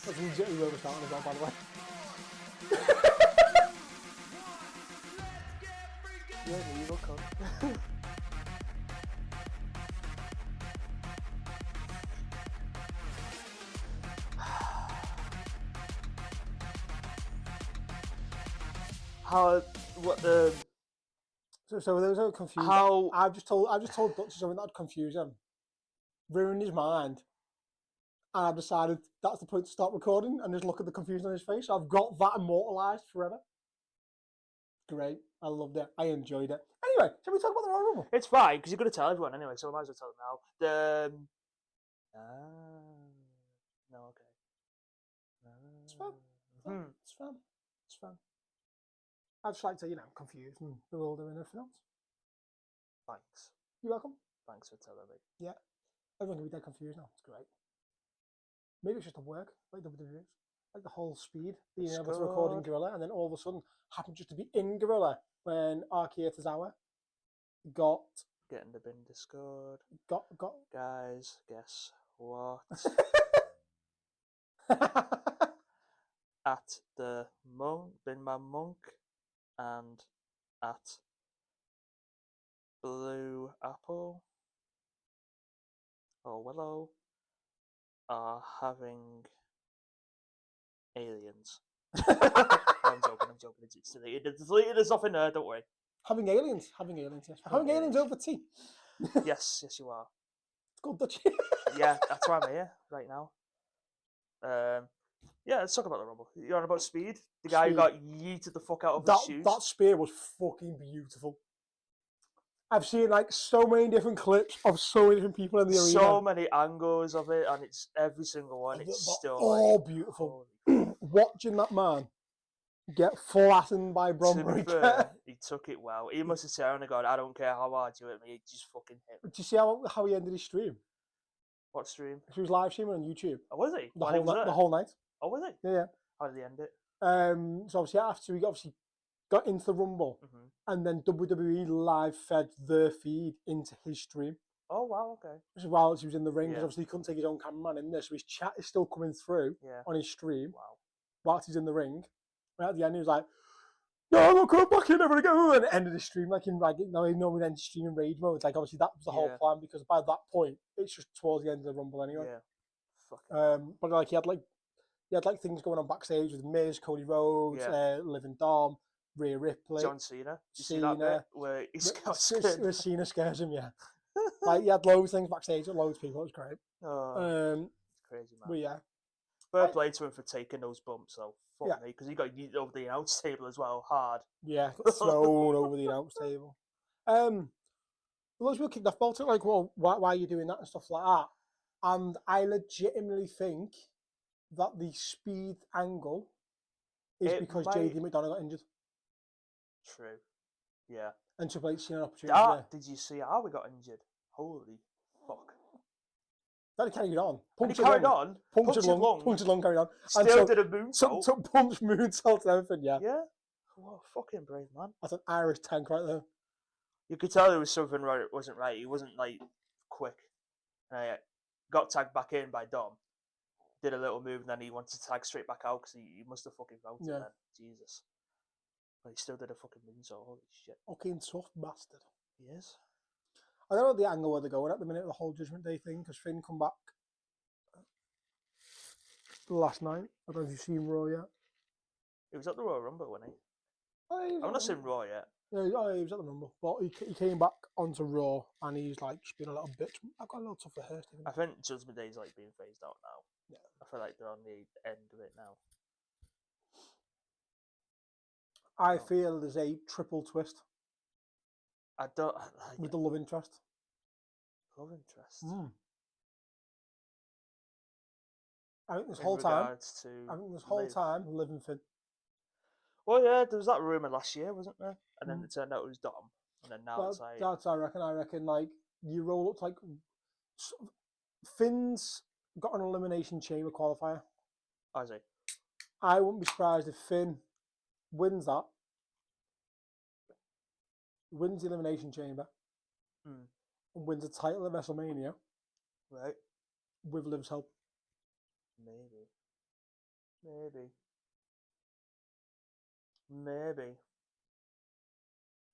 That's legitimately where we're starting as well, by the way. You're an evil cunt. How? What the? So there was no confusion. How? I've just told Dutchy something that'd confuse him, ruined his mind, and I've decided that's the point to stop recording and just look at the confusion on his face. I've got that immortalised forever. Great, I loved it. I enjoyed it. Anyway, shall we talk about the Royal Rumble? It's fine because you're going to tell everyone anyway, so I might as well tell them now. No, okay. It's fun. It's fun. It's fun. I'd just like to, confuse and bewilder and everything else. Thanks. You're welcome. Thanks for telling me. Yeah. Everyone can be dead confused now. It's great. Maybe it's just a work, like WWE. Like the whole speed, being able to record in Gorilla, and then all of a sudden happened just to be in Gorilla when Arkia Tozawa got... Getting the bin Discord. Got... Guys, guess what? At the Binman Monk and at Blue Apple or Willow are having aliens. I'm joking. It's deleted. It's deleted. There's nothing there. Don't worry. Having aliens. Yes. Having aliens over tea. Yes, you are. It's called Dutchy. Yeah, that's why I'm here right now. Yeah, let's talk about the Rumble. You're on about speed. The guy who got yeeted the fuck out of his shoes. That spear was fucking beautiful. I've seen so many different clips of so many different people in the arena. So many angles of it, and it's every single one. It's still all beautiful. Watching that man get flattened by Bron Breakker. He took it well. He must have said, "God, I don't care how hard you hit me, just fucking hit me." Did you see how he ended his stream? What stream? He was live streaming on YouTube. Oh, was he? The whole night. Oh, was he? Yeah. How did he end it? So obviously after he got into the Rumble, and then WWE live fed their feed into his stream. Oh wow, okay. While he was in the ring, because obviously he couldn't take his own cameraman in there, so his chat is still coming through on his stream. Wow. Whilst he's in the ring, and at the end he was like, "No, I'm not coming back here, never again." And ended the stream with streaming rage mode. It's like obviously that was the whole plan, because by that point it's just towards the end of the Rumble anyway. Yeah. But he had things going on backstage with Miz, Cody Rhodes, Living Dom, Rhea Ripley, John Cena. Did you see that bit where where Cena scares him? Yeah. He had loads of things backstage with loads of people. It was great. It's crazy, man. But yeah. Fair play to him for taking those bumps, though. Fuck me, because he got yeeted over the announce table as well, hard. Yeah, got thrown over the announce table. Loads of people kicked off about it, like, well, why are you doing that and stuff like that? And I legitimately think that the speed angle is because JD McDonough got injured. True. Yeah. And Triple H seen an opportunity. Did you see how we got injured? Holy fuck. Then he carried on. Punctured lung, carried on. Still did a moonsault. Punch, moonsault, and everything, yeah. Yeah. What a fucking brave man. That's an Irish tank right there. You could tell there was something right. It wasn't right. He wasn't quick. Got tagged back in by Dom. Did a little move, and then he wanted to tag straight back out because he must have fucking felt it then. Jesus. But he still did a fucking moonsault. Holy shit. Fucking tough bastard. He is. I don't know the angle where they're going at the minute, the whole Judgment Day thing, because Finn come back last night. I don't know if you've seen Raw yet. He was at the Royal Rumble, wasn't he? I'm not seeing Raw yet. Yeah, he was at the Rumble. But he came back onto Raw, and he's just been a little bitch. I've got a little tough for her, Stephen. I think Judgment Day's being phased out now. Yeah. I feel like they're on the end of it now. I feel there's a triple twist. I don't with the love interest. Love interest. I think this whole time, living Finn. Well, yeah, there was that rumor last year, wasn't there? And then it turned out it was Dom, and then now it's like that's I reckon you roll up Finn's got an elimination chamber qualifier. Has he? I wouldn't be surprised if Finn wins that. Wins the elimination chamber and wins the title at WrestleMania, right? With Liv's help, maybe. Maybe. Maybe.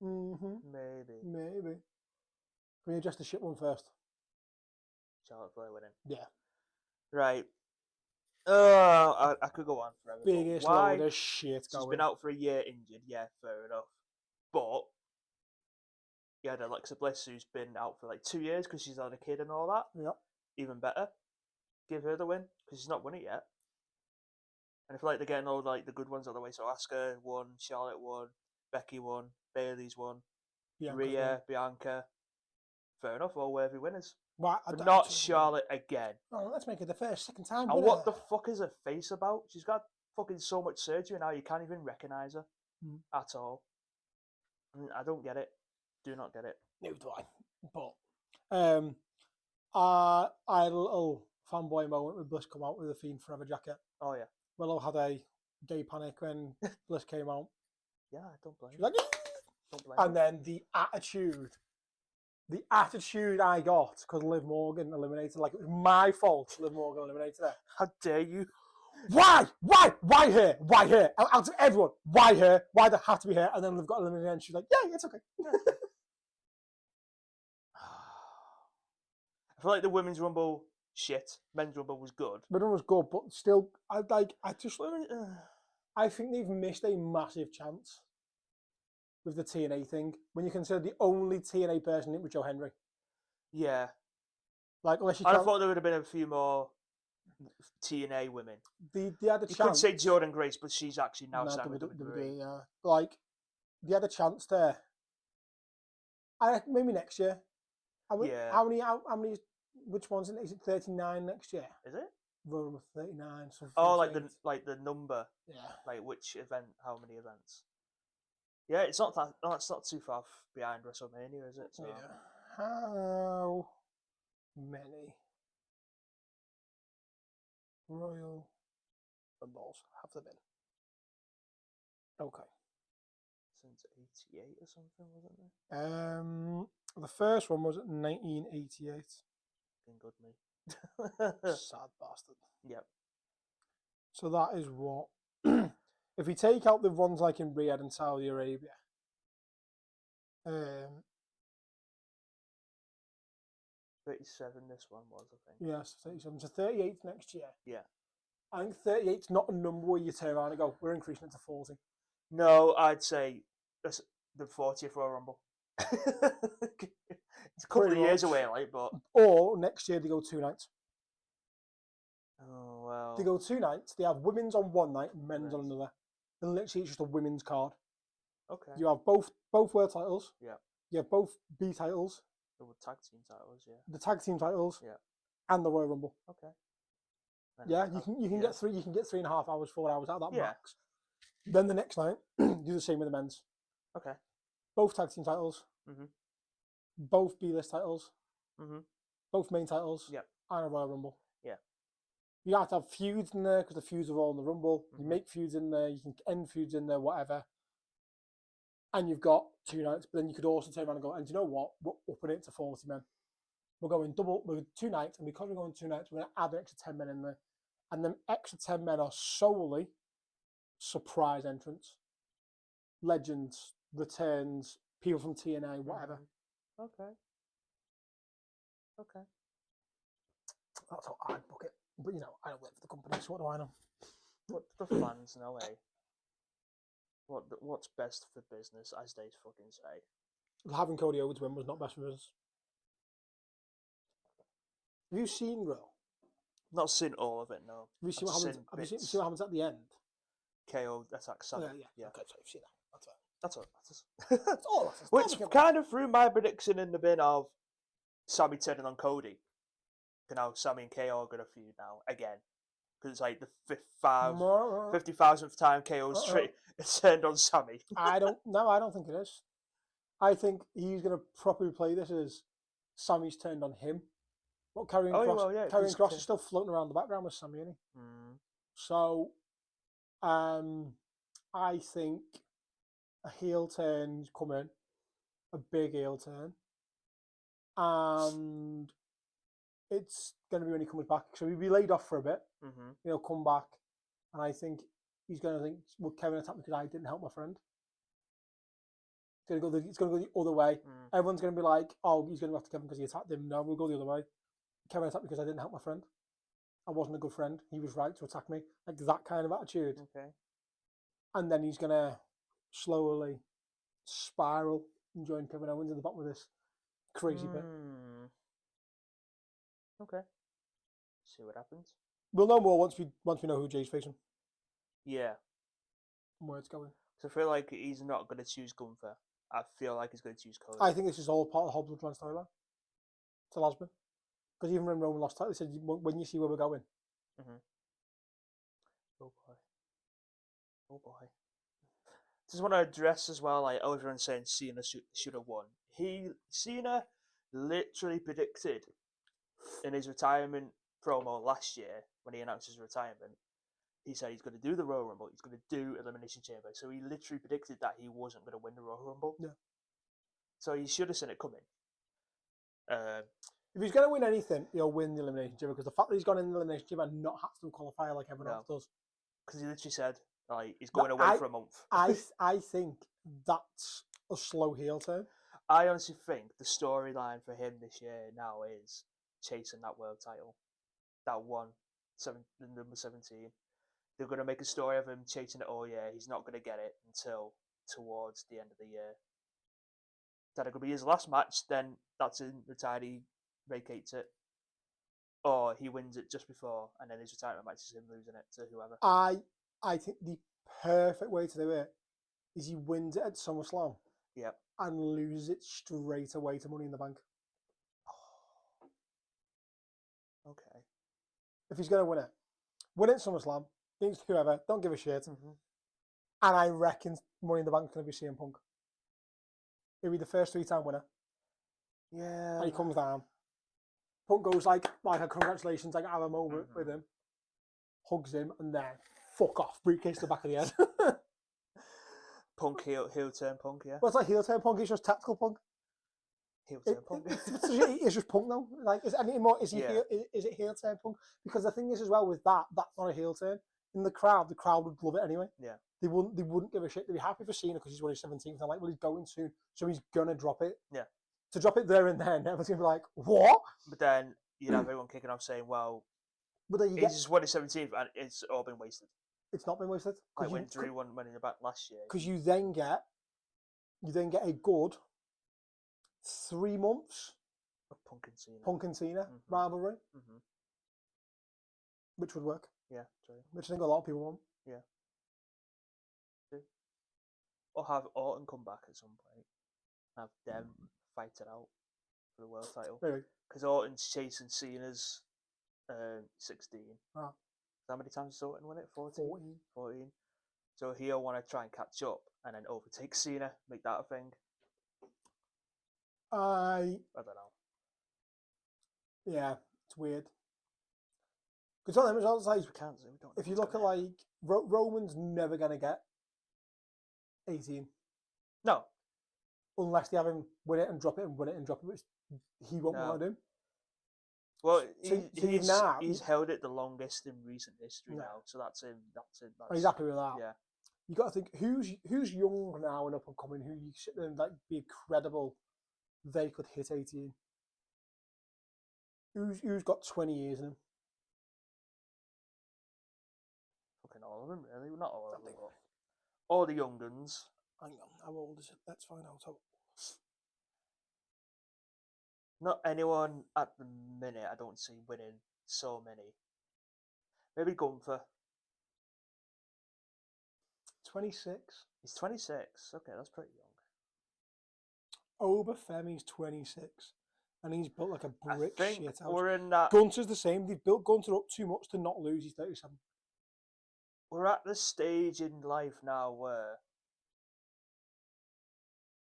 Maybe. Maybe. Can we address the shit one first? Charlotte Flair winning. Yeah. Right. I could go on forever. but Biggest why? load of shit She's going. been out for a year injured. Yeah, fair enough. But you had Alexa Bliss, who's been out for like 2 years because she's had a kid and all that. Yep. Even better. Give her the win because she's not won it yet. And I feel like they're getting all like the good ones out of the way. So Asuka won, Charlotte won, Becky won, Bailey's won, Rhea, Bianca. Fair enough, all worthy winners. Why? But not Charlotte again. Oh, let's make it the first, second time. And what the fuck is her face about? She's got fucking so much surgery now you can't even recognise her at all. I don't get it. Do not get it. Neither do I. But I had a little fanboy moment with Bliss come out with a Fiend Forever jacket. Oh yeah. Willow had a gay panic when Bliss came out. Yeah, I don't blame. She was like, don't blame. And then the attitude I got because Liv Morgan eliminated, like it was my fault. Liv Morgan eliminated her. How dare you? Why her? Why her? Out of everyone, why her? Why there have to be her? And then Liv got eliminated, and she's like, yeah, it's okay. I feel like the women's rumble shit. Men's rumble was good. But it was good, but still, I think they've missed a massive chance with the TNA thing. When you consider the only TNA person in it was Joe Henry. Yeah. Like, unless you I thought there would have been a few more TNA women. They had a chance. You could say Jordan Grace, but she's actually now signed with WWE. Yeah. Like, they had a chance there. I reckon maybe next year. Yeah. How many? Which one's in it? Is it 39 next year? Is it? Royal Rumble 39. So oh, like the number. Yeah. Like which event? How many events? Yeah, it's not that. No, it's not too far behind WrestleMania, is it? So. Yeah. How many Royal Rumbles have there been? Okay. Since '88 or something, wasn't there? The first one was 1988. Good me. Sad bastard. Yep. So that is what. If we take out the ones like in Riyadh and Saudi Arabia, 37. This one was, I think. Yes, 37. So 38 next year. Yeah. I think 38's not a number where you turn around and go, we're increasing it to 40. No, I'd say that's the 40th Royal Rumble. It's a couple of years away, like, but. Or next year they go 2 nights. Oh well. They go 2 nights. They have women's on one night, and men's on another. And literally, it's just a women's card. Okay. You have both world titles. Yeah. You have both B titles. The tag team titles, yeah. The tag team titles. Yeah. And the Royal Rumble. Okay. Yeah, you can get 3. You can get 3.5 hours, 4 hours out of that yeah. max. Then the next night, do the same with the men's. Okay. Both tag team titles. Mm-hmm. Both B-list titles. Mm-hmm. Both main titles. Yeah. And a Royal Rumble. Yeah. You have to have feuds in there because the feuds are all in the Rumble. Mm-hmm. You make feuds in there. You can end feuds in there, whatever. And you've got 2 nights, but then you could also turn around and go, and do you know what? We're upping it to 40 men. We're going double, we're 2 nights, and because we're going 2 nights, we're going to add an extra 10 men in there. And them extra 10 men are solely surprise entrants. Legends, returns, people from TNA, whatever. Okay. Okay. That's how I'd book it. But, you know, I don't work for the company, so what do I know? What the fans know, eh? What's best for business, as they fucking say. Having Cody Owens win was not best for business. Have you seen Raw? Not seen all of it, no. Have you seen what happens at the end? KO attacks Sammy. Yeah. Okay, so you've seen that. That's all. That's all. Which kind of threw my prediction in the bin of Sammy turning on Cody. You know, Sammy and KO are going to feud now again. Because it's like the 50,000th time KO's turned on Sammy. I don't think it is. I think he's going to properly play this as Sammy's turned on him. But Karrion Kross is still floating around the background with Sammy, isn't he? Mm. So, I think a heel turn is coming, a big heel turn, and it's going to be when he comes back. So he'll be laid off for a bit. Mm-hmm. He'll come back, And I think he's going to think, well, Kevin attacked me because I didn't help my friend. It's going to go the other way. Everyone's going to be like, oh, he's going to go after Kevin because he attacked him. No, we'll go the other way. Kevin attacked me because I didn't help my friend. I wasn't a good friend. He was right to attack me. Like that kind of attitude. Okay. And then he's going to slowly spiral and join Kevin Owens in the bottom of this crazy pit. Okay. See what happens. We'll know more once we know who Jay's facing Yeah. and where it's going. So I feel like he's not going to choose Gunther. I feel like he's going to choose Cody. I think this is all part of the whole Bloodline storyline. To Lasman. Because even when Roman lost title, they said, when you see where we're going. Oh boy. Oh boy. Just want to address as well, like everyone's saying Cena should have won. Cena literally predicted in his retirement promo last year when he announced his retirement. He said he's going to do the Royal Rumble. He's going to do Elimination Chamber. So he literally predicted that he wasn't going to win the Royal Rumble. Yeah. So he should have seen it coming. If he's going to win anything, he'll win the Elimination Chamber. Because the fact that he's gone in the Elimination Chamber and not had to qualify like everyone else does. Because he literally said like he's going away for a month. I think that's a slow heel turn. I honestly think the storyline for him this year now is chasing that world title. That one, number 17. They're going to make a story of him chasing it all year. He's not going to get it until towards the end of the year. That it could be his last match, then that's in retired, he vacates it. Or he wins it just before, and then his retirement match is him losing it to whoever. I think the perfect way to do it is he wins it at SummerSlam. Yep. And loses it straight away to Money in the Bank. Okay. If he's going to win it at SummerSlam, against whoever, don't give a shit. And I reckon Money in the Bank is going to be CM Punk. He'll be the first 3-time winner. Yeah. And he comes down. Punk goes like a congratulations, like have a moment with him. Hugs him and then fuck off. Briefcase to the back of the head. Punk heel turn Punk, yeah. Well, it's like heel turn Punk, it's just tactical Punk. Heel turn Punk. It's just Punk now. Like, is anything more? Is it heel turn Punk? Because the thing is as well with that's not a heel turn. In the crowd would love it anyway. Yeah. They wouldn't give a shit. They'd be happy for Cena because he's won his 17th. They're like, well, he's going soon, so he's gonna drop it. Yeah. To drop it there and then, everyone's gonna be like, what? But then you'd have everyone kicking off saying, well, but then he's just won his 17th and it's all been wasted. It's not been wasted. Like when Drew won Money in the Bank last year. Because you then get a good 3 months of Punk and Cena rivalry, which would work. Yeah, true. Which I think a lot of people want. Yeah. True. Or have Orton come back at some point. Have them fight it out for the world title. Maybe. Because Orton's chasing Cena's 16. Ah. How many times has Orton won it? 14? 14. So he'll want to try and catch up and then overtake Cena, make that a thing. I don't know. Yeah, it's weird. Because on them results, like, if you look at like Roman's never gonna get 18. No. Unless they have him win it and drop it and win it and drop it, which he won't want to do. Well, he's held it the longest in recent history now, so that's him. I'm exactly with that. Yeah. You got to think who's young now and up and coming, who you sit there and like be credible. They could hit 18. Who's got 20 years in him? Fucking all of them, really. Not all of them. All the young guns. Hang on, how old is it? Let's find out how old. Not anyone at the minute I don't see winning so many. Maybe Gunther. 26. He's 26. Okay, that's pretty young. Oberfemi's 26. And he's built like a brick shit house. We're in that... Gunter's the same. They've built Gunter up too much to not lose. He's 37. We're at the stage in life now where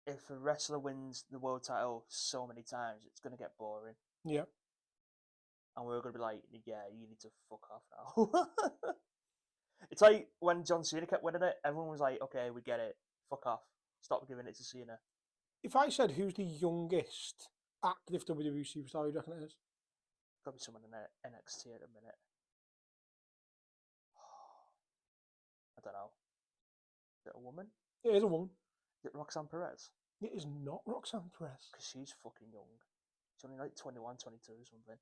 if a wrestler wins the world title so many times, it's going to get boring. Yeah. And we're going to be like, yeah, you need to fuck off now. It's like when John Cena kept winning it, everyone was like, okay, we get it. Fuck off. Stop giving it to Cena. If I said who's the youngest active WWE superstar, you reckon it is? Got to be someone in NXT at a minute. don't know. Is it a woman? It is a woman. Is it Roxanne Perez? It is not Roxanne Perez. Because she's fucking young. She's only like 21, 22 or something.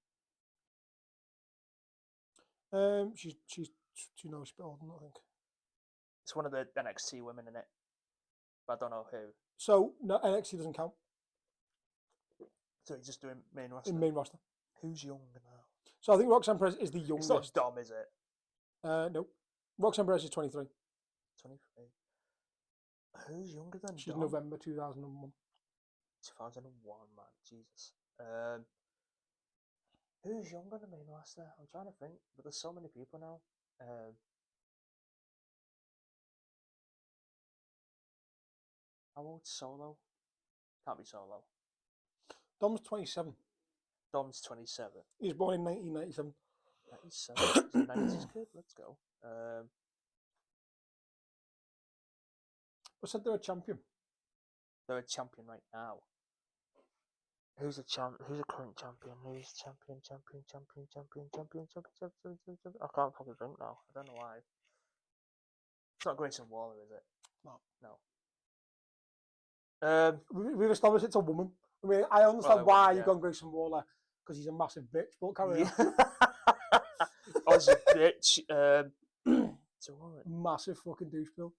She's too know she's a bit older than that, I think. It's one of the NXT women in it. But I don't know who. So no, NXT doesn't count So he's just doing main roster. in main roster. Who's younger now? So I think Roxanne Perez is the youngest. It's not Dom, is it? No. Roxanne Perez is 23. 23. Who's younger than She's Dom? November 2001. 2001, man. Jesus. Who's younger than main roster? I'm trying to think, but there's so many people now. How old's Solo? Can't be Solo. Dom's 27. Dom's 27. He was born in 1997. 97. He's a 90s kid. Let's go. I said they're a champion. They're a champion right now. Who's a current champion? Who's champion? I can't fucking think now. I don't know why. It's not Grayson Waller, is it? No. No. We've established it's a woman. I mean, I understand why you've yeah. gone Grayson Waller, because he's a massive bitch, but carry on. Oh, he's a bitch. It's a woman. Massive fucking douchebag.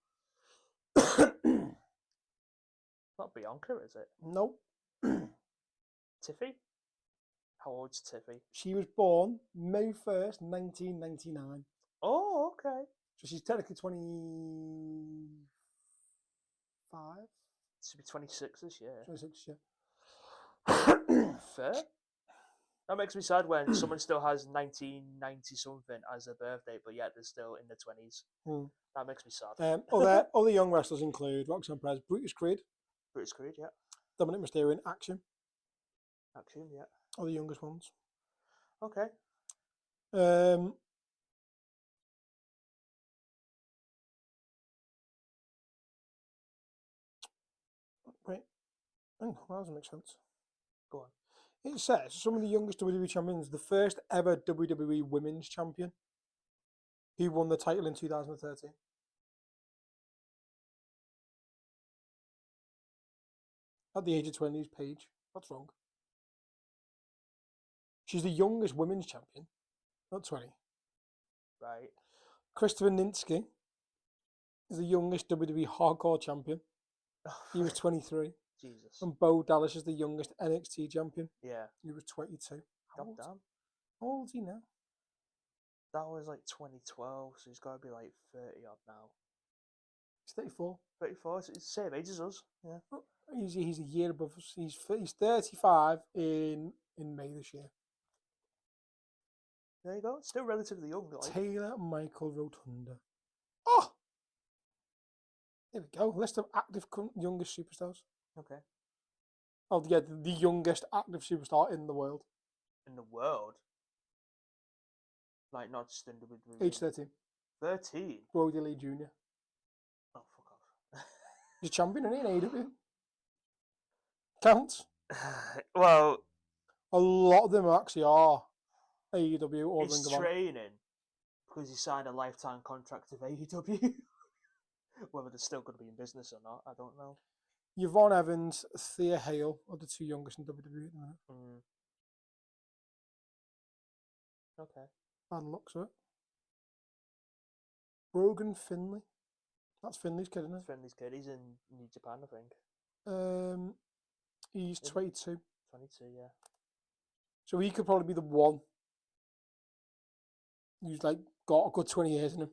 Not Bianca, is it? Nope. Tiffy? How old's Tiffy? She was born May 1st, 1999. Oh, okay. So she's technically 25? She'll be 26 this year. 26, yeah. Fair. That makes me sad when someone still has 1990 something as a birthday, but yet they're still in their 20s. That makes me sad. Other young wrestlers include Roxanne Perez, Brutus Creed, Yeah. Dominic Mysterio in Action. Yeah. Are the youngest ones. Okay. Wait. That doesn't make sense. Go on. It says some of the youngest WWE champions, the first ever WWE Women's Champion, who won the title in 2013. At the age of 20, is Paige. That's wrong. She's the youngest women's champion, not 20. Right. Christopher Ninsky is the youngest WWE Hardcore champion. He was 23. Jesus. And Bo Dallas is the youngest NXT champion. Yeah. He was 22. God damn. How old is he now? That was like 2012, so he's got to be like 30 odd now. He's 34. 34, so it's the same age as us. Yeah. He's a year above us. He's 35 in May this year. There you go. Still relatively young. Like. Taylor Michael Rotunda. Oh! There we go. List of active youngest superstars. Okay. Oh, yeah, the youngest active superstar in the world. In the world? Like, not just in WWE. Age 13. 13? Brody Lee Jr. Oh, fuck off. He's a champion, isn't he, in AEW? Counts. Well... A lot of them actually are AEW or Ring He's of Honor. training because he signed a lifetime contract with AEW. Whether they're still going to be in business or not, I don't know. Yvonne Evans, Thea Hale are the two youngest in WWE at the minute. Okay. Bad luck, sir. Brogan Finley. That's Finley's kid, isn't it? Finley's kid. He's in New Japan, I think. He's 22. 22, yeah. So he could probably be the one who's like got a good 20 years in him.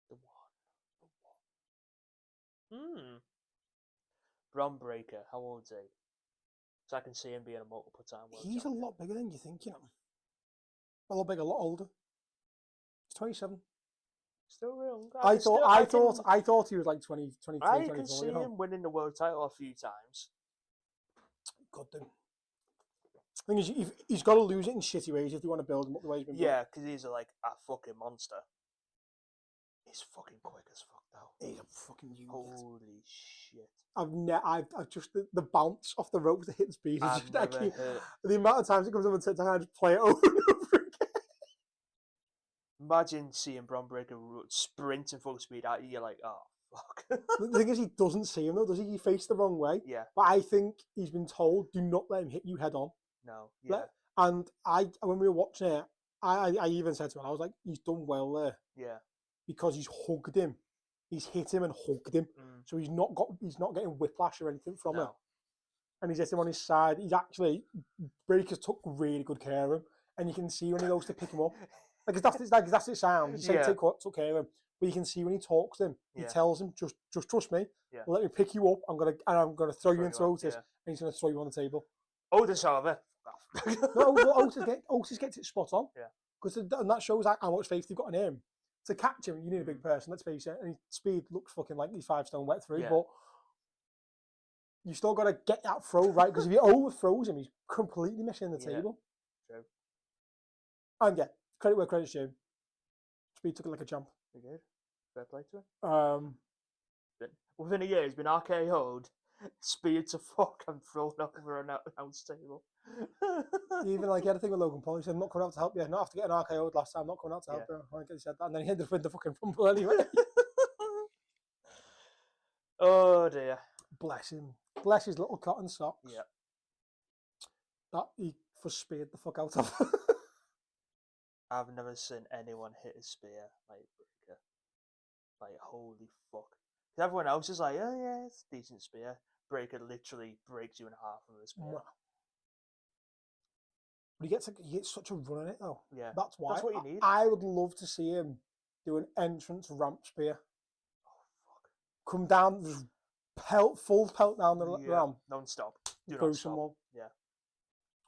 The one. Bron Breakker, how old is he? So I can see him being a multiple time world He's champion. a lot bigger than you think, you know. A lot bigger, a lot older. He's 27. Still real. I thought he was like 20, 23, I 24. can see him winning the world title a few times. God damn. The thing is, he's got to lose it in shitty ways if you want to build him up the way he's been built. Yeah, because he's like a fucking monster. He's fucking quick as fuck though. He's a fucking unit. Holy shit! I've just the bounce off the ropes to hit the speed. I've never hit. The amount of times it comes up and I just play it over and over again. Imagine seeing Bron Breakker sprinting full speed at you. You're like, oh fuck. The thing is, he doesn't see him though, does he? He faced the wrong way. Yeah. But I think he's been told, do not let him hit you head on. No. Yeah. And when we were watching it, I even said to him, I was like, he's done well there. Yeah. Because he's hugged him. He's hit him and hugged him. So he's not getting whiplash or anything from him. And he's hit him on his side. He's actually, Breakers took really good care of him. And you can see when he goes to pick him up. That's it sound. He said took care of him. But you can see when he talks to him, he tells him, just trust me. Yeah. Let me pick you up. I'm gonna throw you into Otis, and he's gonna throw you on the table. Otis, however, no, Otis gets it spot on. Yeah. Because and that shows how much faith they've got in him. To catch him, you need a big person. Let's face it. And his speed looks fucking like he's 5 stone wet through, but you still got to get that throw right. Because if he overthrows him, he's completely missing the table. True. And credit where credit's due. Speed took it like a champ. He did. Fair play to him. Within a year, he's been RKO'd, Speed to fuck and thrown over an announce table. Even like he had a thing with Logan Paul. He said, "I'm not coming out to help you. Not after getting RKO'd last time. I'm not coming out to help you." I think he said that, and then he ended up with the fucking Rumble anyway. Oh dear. Bless him. Bless his little cotton socks. Yeah. That he for speared the fuck out of. I've never seen anyone hit a spear like Breakker. Like, holy fuck. Because everyone else is like, oh yeah, it's a decent spear. Breakker literally breaks you in half with a spear. Wow. But he gets such a run in it though. Yeah. That's why. That's what you need. I would love to see him do an entrance ramp spear. Oh fuck. Come down, just full pelt down the ramp. Non-stop. Do go not stop. someone. Yeah.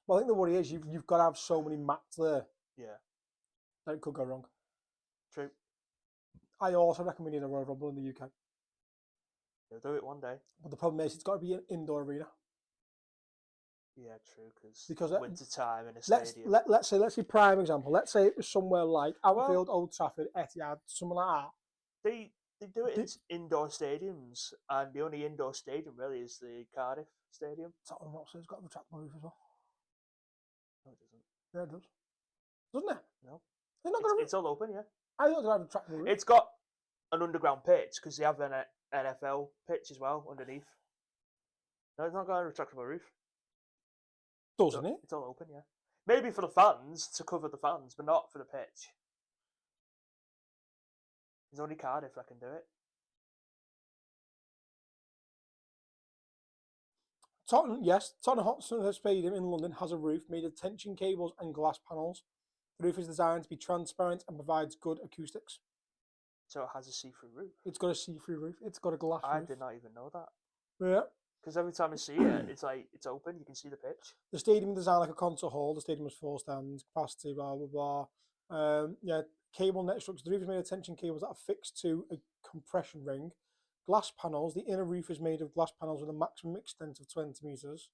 Well, I think the worry is you've got to have so many mats there. Yeah. That it could go wrong. True. I also reckon we need a Royal Rumble in the UK. They'll do it one day. But the problem is it's got to be an indoor arena. Yeah, true. Because winter time in a stadium. Let's say prime example. Let's say it was somewhere like Anfield, Old Trafford, Etihad, something like that. They do it in indoor stadiums, and the only indoor stadium really is the Cardiff Stadium. Tottenham Hotspur's got a retractable roof as well. No, it doesn't. Yeah, it does. Doesn't it? No. It's all open, yeah. I thought it had a retractable roof. It's got an underground pitch because they have an NFL pitch as well underneath. No, it's not got a retractable roof. Doesn't it? It's all open, yeah. Maybe for the fans, to cover the fans, but not for the pitch. There's only Cardiff that can do it. Tottenham Hotspur Stadium in London has a roof made of tension cables and glass panels. The roof is designed to be transparent and provides good acoustics. So it has a see-through roof? It's got a see-through roof. It's got a glass roof. I did not even know that. Yeah. Because every time I see it, it's like, it's open, you can see the pitch. The stadium is designed like a concert hall. The stadium has 4 stands, capacity, blah, blah, blah. Cable net structure. The roof is made of tension cables that are fixed to a compression ring. Glass panels. The inner roof is made of glass panels with a maximum extent of 20 metres.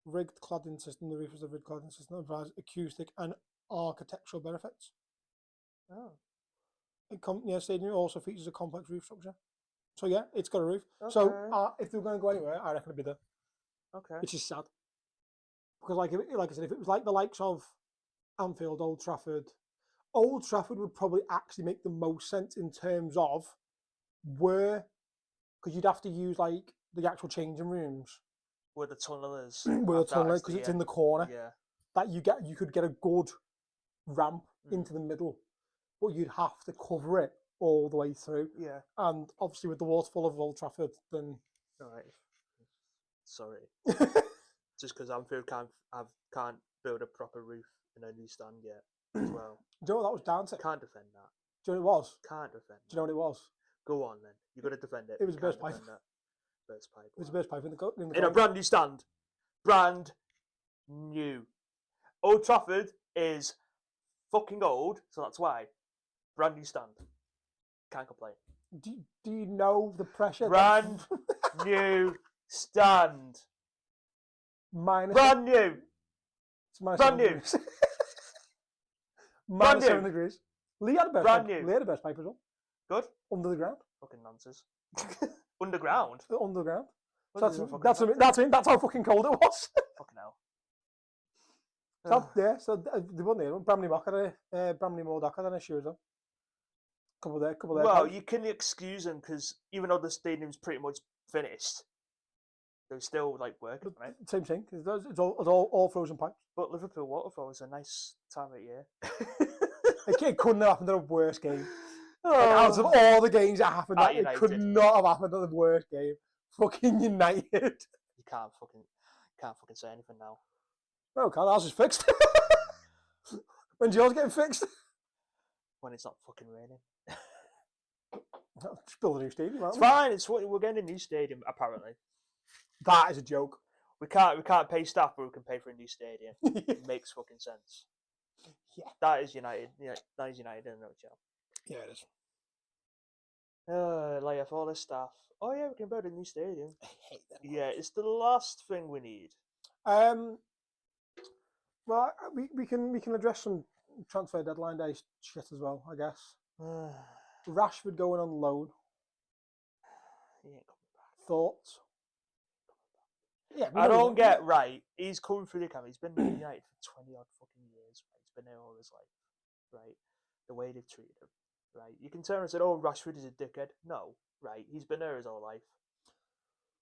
Rigged cladding system. The roof is a rigged cladding system that provides acoustic and architectural benefits. Oh. Stadium also features a complex roof structure. So yeah, it's got a roof. Okay. So if they're going to go anywhere, I reckon it'd be there. Okay. Which is sad. Because like I said, if it was like the likes of Anfield, Old Trafford would probably actually make the most sense in terms of where, because you'd have to use like the actual changing rooms. Where the tunnel is. Where the tunnel is, because it's in the corner. Yeah. That you could get a good ramp into the middle, but you'd have to cover it all the way through. Yeah. And obviously with the waterfall of Old Trafford, then... Alright. Sorry. Just because Anfield can't build a proper roof in a new stand yet as well. Do you know what that was down to? Can't defend that. Do you know what it was? Can't defend that. Do you know what it was? Go on then. You've got to defend it. It was a burst pipe. Burst pipe. It was a burst pipe in a brand new stand. Brand new. Old Trafford is fucking old, so that's why. Brand new stand. Can't complain. Do you know the pressure? Brand new stand. Minus brand new. It's minus brand new. Minus 7 degrees. Lee had a burst brand pipe. new. Lee had a burst pipe as well. Good. Under the ground. Fucking nonsense. Underground. Under the ground. So that's how fucking cold it was. Fucking hell. So they won there. Bramley Moore Docker, then I showed them. Couple there. Well, you can excuse them because even though the stadium's pretty much finished, they're still like working, right? Same thing. It's all frozen pipes. But Liverpool Waterfall was a nice time of year. It couldn't have happened at a worse game. Like, out of all the games that happened, it could not have happened at the worst game. Fucking United. You can't fucking say anything now. Oh, God, ours is fixed. When's yours getting fixed? When it's not fucking raining. Just build a new stadium. It's fine. We're getting a new stadium apparently. That is a joke. We can't pay staff, but we can pay for a new stadium. It makes fucking sense. Yeah. That is United. Yeah, that is United in a nutshell. Yeah, it is. Lay off all this stuff. Oh yeah, we can build a new stadium. I hate that. Yeah, it's the last thing we need. Well, we can address some transfer deadline day shit as well, I guess. Rashford going on loan. He ain't coming back. Thoughts? Yeah, I don't get right. He's coming through the academy. He's been in United for 20 odd fucking years. Right? He's been there all his life. Right? The way they've treated him. Right? You can turn and say, "Oh, Rashford is a dickhead." No, right? He's been there his whole life.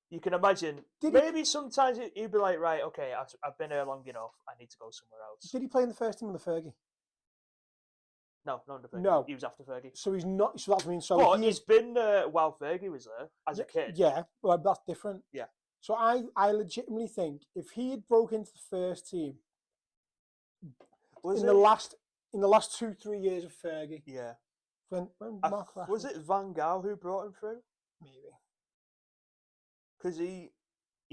You can imagine. Maybe sometimes he'd be like, "Right, okay, I've been here long enough. I need to go somewhere else." Did he play in the first team with the Fergie? No, not under Fergie. No, he was after Fergie. So he's not. So that's mean. So but he's been while Fergie was there as a kid. Yeah, well, that's different. Yeah. So I legitimately think if he had broke into the first team the last 2-3 years of Fergie. Yeah. When Mark Rashford, was it Van Gaal who brought him through? Maybe. Because he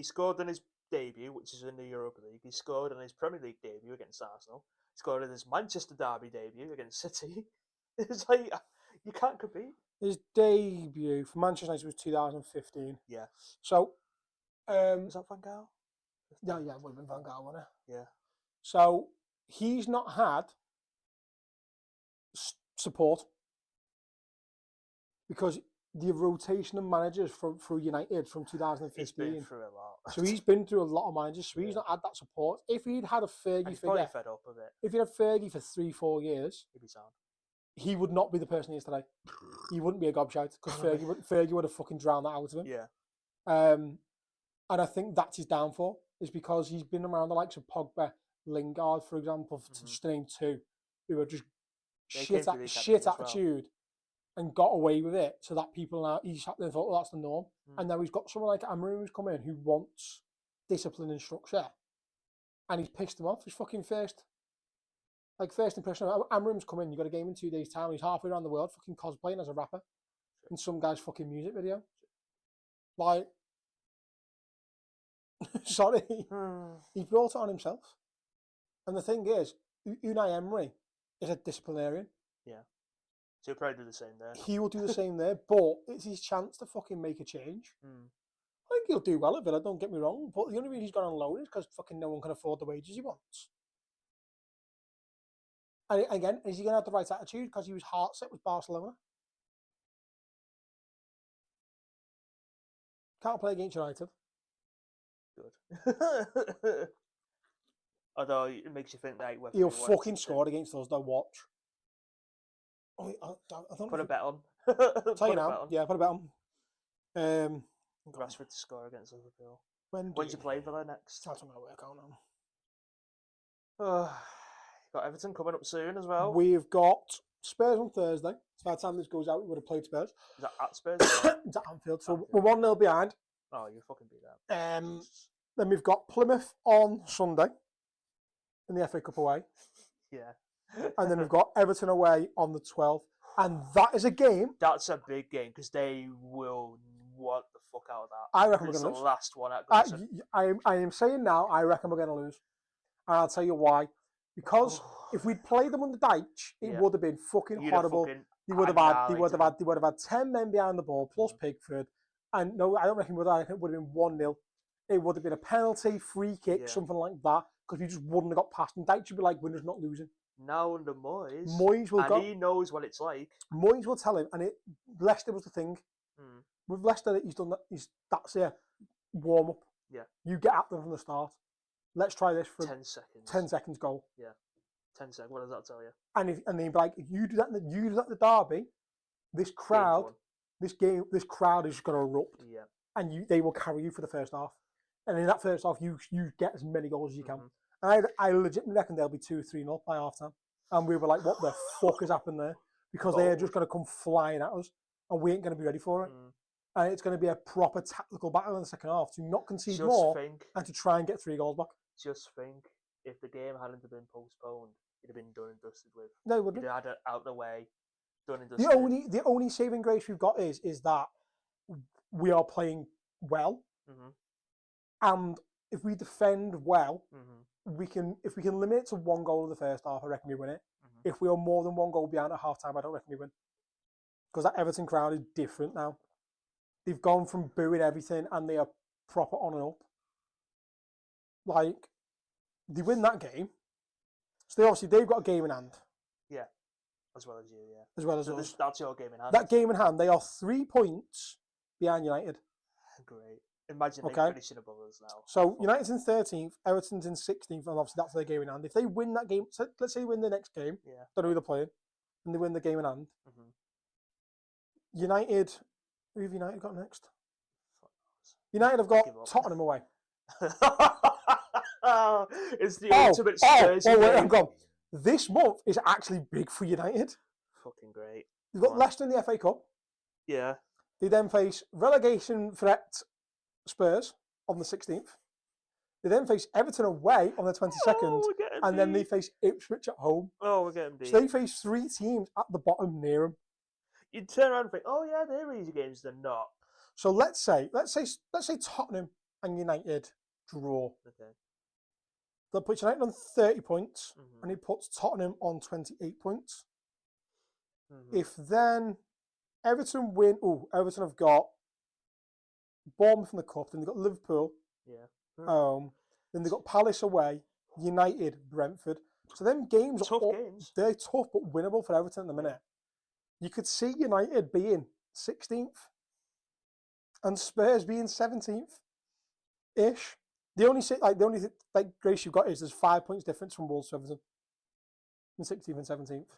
scored in his debut, which is in the Europa League. He scored in his Premier League debut against Arsenal. He scored in his Manchester derby debut against City. It's like, you can't compete. His debut for Manchester United was 2015. Yeah. So, was that Van Gaal? Yeah, it would have been Van Gaal, wasn't it? Yeah. So, he's not had support because the rotation of managers through United from 2015. He's been through a lot. So he's been through a lot of managers. So he's not had that support. If he'd had a Fergie figure, fed up of it. If he had Fergie for 3-4 years, he'd be sound. He would not be the person he is today. He wouldn't be a gobshite because Fergie would have fucking drowned that out of him. Yeah. And I think that's his downfall is because he's been around the likes of Pogba, Lingard, for example, just to name two, who are just shit attitude and got away with it, so that people now he sat there and thought, well, that's the norm. And now he's got someone like Amram who's come in who wants discipline and structure, and he's pissed him off. His fucking first impression of Amram's come in. You got a game in 2 days' time. He's halfway around the world, fucking cosplaying as a rapper in some guy's fucking music video. Like, sorry, he brought it on himself. And the thing is, Unai Emery is a disciplinarian. Yeah. So he'll probably do the same there. He will do the same there, but it's his chance to fucking make a change. I think he'll do well at Villa, don't get me wrong, but the only reason he's gone on loan is because fucking no one can afford the wages he wants. And again, is he going to have the right attitude because he was heart set with Barcelona? Can't play against United. Good. Although it makes you think that he'll fucking score against us, though. Watch. Oh, I don't put a bet on. Tell you now. Yeah, put a bet on. Rashford to score against Liverpool. When's you play Villa next? That's not going to work out now. Got Everton coming up soon as well. We've got Spurs on Thursday. So by the time this goes out, we would have played Spurs. Is that at Spurs? It's at Anfield. So we're 1-0 behind. Oh, you fucking beat that. Then we've got Plymouth on Sunday in the FA Cup away. Yeah. And then we've got Everton away on the 12th. And that is a game. That's a big game because they will want the fuck out of that. I reckon we're going to lose. It's the last one at I am saying now, I reckon we're going to lose. And I'll tell you why. Because if we'd played them on the Dyche, it would have been fucking horrible. They would have had 10 men behind the ball plus Pickford. And no, I don't reckon it would have been 1-0. It would have been a penalty, free kick, something like that. Because we just wouldn't have got past. And Dyche would be like, we're just not losing. Now under Moyes. He knows what it's like. Moyes will tell him. And Leicester was the thing. With Leicester, he's done that. That's a warm up. Yeah. You get at them from the start. let's try this for 10 seconds. 10 seconds goal. 10 seconds. What does that tell you? And they'd be like, you do that in the derby, this crowd, this crowd is going to erupt. Yeah. And they will carry you for the first half. And in that first half, you get as many goals as you can. Mm-hmm. And I legitimately reckon they'll be 2-3-0 by half time. And we were like, what the fuck has happened there? Because they are just going to come flying at us, and we ain't going to be ready for it. And it's going to be a proper tactical battle in the second half to not concede more and to try and get 3 goals back. Just think, if the game hadn't been postponed, it'd have been done and dusted with. No, it wouldn't. You'd have had it out the way, done and dusted. The only saving grace we've got is that we are playing well, and if we defend well, if we can limit it to 1 goal in the first half, I reckon we win it. If we are more than 1 goal behind at half time, I don't reckon we win. Because that Everton crowd is different now. They've gone from booing everything and they are proper on and up. Like, they win that game. So they've got a game in hand. Yeah. As well as you, yeah. As well as us. That's your game in hand. That game in hand, they are 3 points behind United. Great. Imagine they finishing above us now. So United's in 13th, Everton's in 16th, and obviously that's their game in hand. If they win that game, so let's say they win the next game, don't know who they're playing, and they win the game in hand. United, who have United got next? United have got Tottenham away. It's the ultimate Spurs game. Wait, I'm This month is actually big for United. Fucking great. They've got Leicester in the FA Cup. Yeah. They then face relegation threat Spurs on the 16th. They then face Everton away on the 22nd. And then they face Ipswich at home. Oh, we're getting beat. So they face 3 teams at the bottom near them. You'd turn around and think, oh yeah, they're easy games. They're not. So let's say Tottenham and United draw. Okay. They'll put United on 30 points, and he puts Tottenham on 28 points. If then Everton win, Everton have got Bournemouth in the cup, then they've got Liverpool. Then they've got Palace away, United, Brentford. So them games tough games. They're tough but winnable for Everton at the minute. You could see United being 16th and Spurs being 17th-ish. The only grace you've got is there's 5 points difference from Wolves to Everton in 16th and 17th.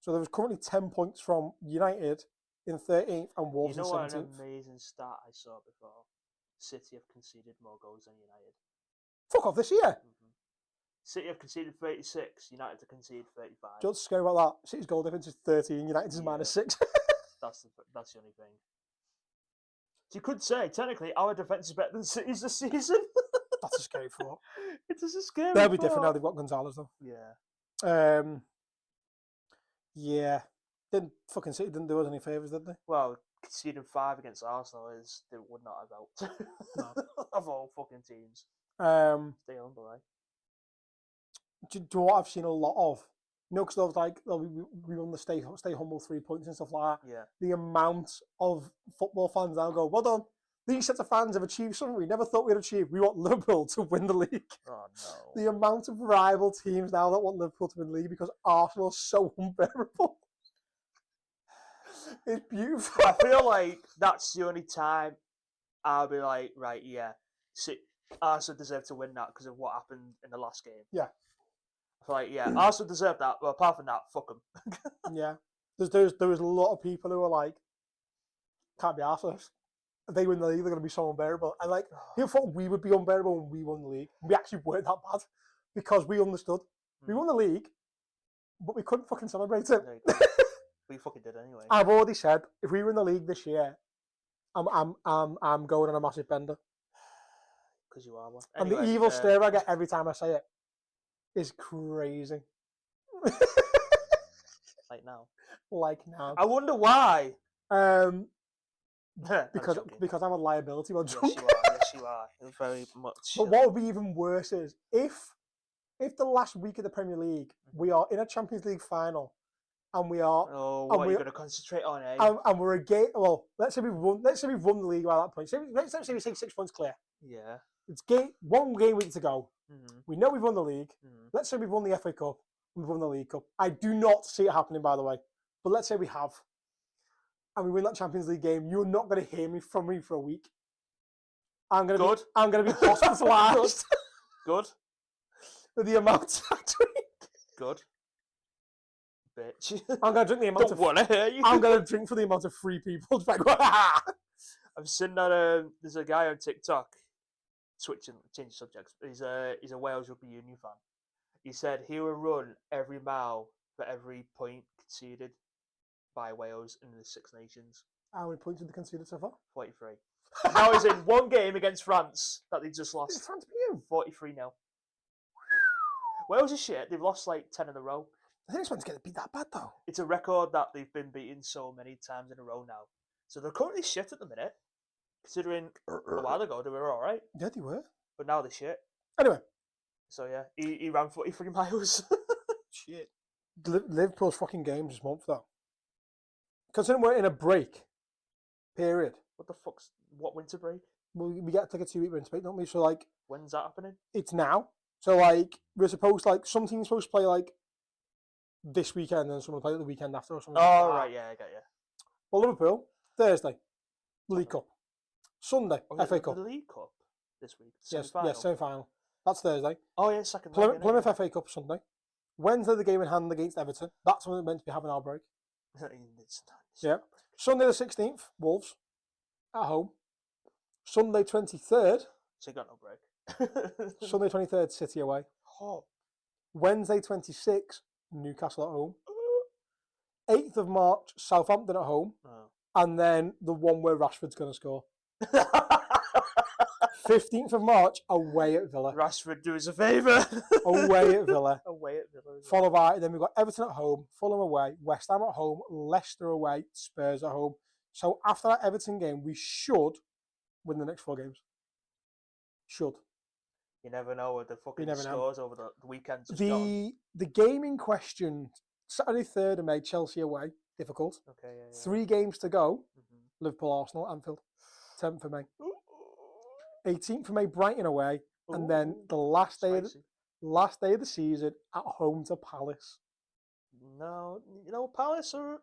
So there's currently 10 points from United in 13th and Wolves in 17th. You know what an amazing stat I saw before? City have conceded more goals than United. Fuck off this year. City have conceded 36, United have conceded 35. Do you know what's scary about that? City's goal difference is 13, United's is -6. That's the only thing. So you could say, technically, our defence is better than City's this season. That's a scary thought. It is a scary They'll be different now they've got Gonzalez, though. Yeah. Yeah. Fucking City didn't do us any favours, did they? Well, conceding 5 against Arsenal they would not have helped. No. Of all fucking teams. Stay humble, eh? Do you know what I've seen a lot of? You know, because we won the stay humble 3 points and stuff like that. Yeah. The amount of football fans now go, well done. These sets of fans have achieved something we never thought we'd achieve. We want Liverpool to win the league. Oh, no. The amount of rival teams now that want Liverpool to win the league because Arsenal is so unbearable. It's beautiful. I feel like that's the only time I'll be like, right, yeah, Arsenal deserve to win that because of what happened in the last game. Yeah. I feel like, yeah, Arsenal deserve that, but apart from that, fuck them. Yeah. There was a lot of people who were like, can't be Arsenal. If they win the league, they're going to be so unbearable. And like, people thought we would be unbearable when we won the league. We actually weren't that bad because we understood. We won the league, but we couldn't fucking celebrate it. We fucking did anyway. I've already said, if we win the league this year, I'm going on a massive bender. Because you are one. Anyway, and the evil stare I get every time I say it is crazy. Like now. Like now. I wonder why. Because I'm a liability when drunk. Yes, you are. Very much. But what would be even worse is if the last week of the Premier League we are in a Champions League final and we are. Oh, what are you going to concentrate on, eh? And we're let's say we've won the league by that point. Let's say we take 6 points clear. Yeah. It's one game week to go. We know we've won the league. Let's say we've won the FA Cup. We've won the League Cup. I do not see it happening, by the way. But let's say we have. And we win that Champions League game. You're not going to hear from me for a week. I'm going to be hospitalised. Good. The amount I drink. Good. Bitch. I'm going to drink the amount Don't want to hear you. I'm going to drink for the amount of 3 people. It's like, I've seen that there's a guy on TikTok, change subjects. He's a Wales rugby union fan. He said he will run every mile for every point conceded by Wales in the Six Nations. How many points did they concede so far? 43. Now he's in one game against France that they just Did lost. France beat him? 43-0. Wales is shit. They've lost like 10 in a row. I think it's going to get beat that bad though. It's a record that they've been beaten so many times in a row now. So they're currently shit at the minute, considering a while ago they were all right. Yeah, they were. But now they're shit. Anyway. So yeah, he ran 43 miles. Shit. Liverpool's fucking games this month though. Considering we're in a break period. What winter break? Well, we get like a 2-week winter break, don't we? So like, when's that happening? It's now. So like, we're supposed to, like, some teams supposed to play like this weekend and some will play the weekend after or something. Oh right, yeah, I get you. Well, Liverpool Thursday, League Cup. Sunday, FA Cup. The League Cup this week. Yes, semi-final. That's Thursday. Oh yeah, second. Plymouth FA Cup Sunday. Wednesday, the game in hand against Everton. That's when we're meant to be having our break. Yeah. Sunday the 16th, Wolves at home. Sunday 23rd. So you got no break. Sunday 23rd, City away. Oh. Wednesday 26th, Newcastle at home. 8th of March, Southampton at home. Oh. And then the one where Rashford's going to score. 15th of March, away at Villa. Rashford, do us a favour. Away at Villa. Away at Villa. Followed by, then we've got Everton at home, Fulham away, West Ham at home, Leicester away, Spurs at home. So after that Everton game, we should win the next 4 games. Should. You never know what the fucking scores over the weekend. The game in question, Saturday 3rd of May, Chelsea away, difficult. Okay, yeah. 3 games to go. Liverpool, Arsenal, Anfield. 10th of May. 18th of May, Brighton away, and then the last day of the season at home to Palace. No, Palace are,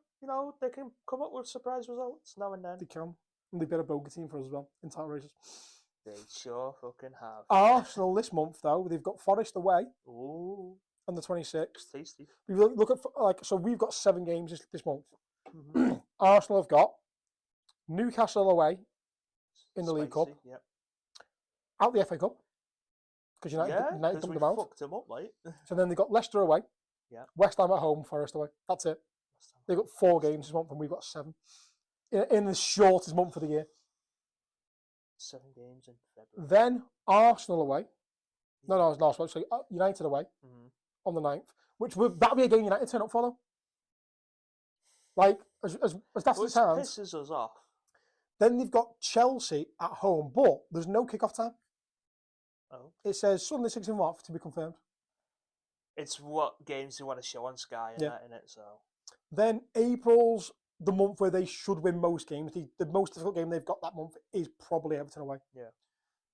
they can come up with surprise results now and then. They can. And they've been a bogey team for us as well in title races. They sure fucking have. Arsenal this month though, they've got Forest away. Ooh. On the 26th. Tasty. We look at so we've got 7 games this month. Arsenal have got Newcastle away in the League Cup. Yep. Out the FA Cup. Because United dumped them out. Fucked them up, mate. So then they've got Leicester away. Yeah. West Ham at home, Forest away. That's it. They've got 4 games this month and we've got 7. In the shortest month of the year. 7 games in February. Then Arsenal away. No, it's not. So United away on the 9th. That'll be a game United turn up for though. Like, as daft as it sounds. Pisses us off. Then they've got Chelsea at home, but there's no kick-off time. Oh. It says Sunday 16th of March to be confirmed. It's what games they want to show on Sky and that, innit? So. Then April's the month where they should win most games. The most difficult game they've got that month is probably Everton away. Yeah.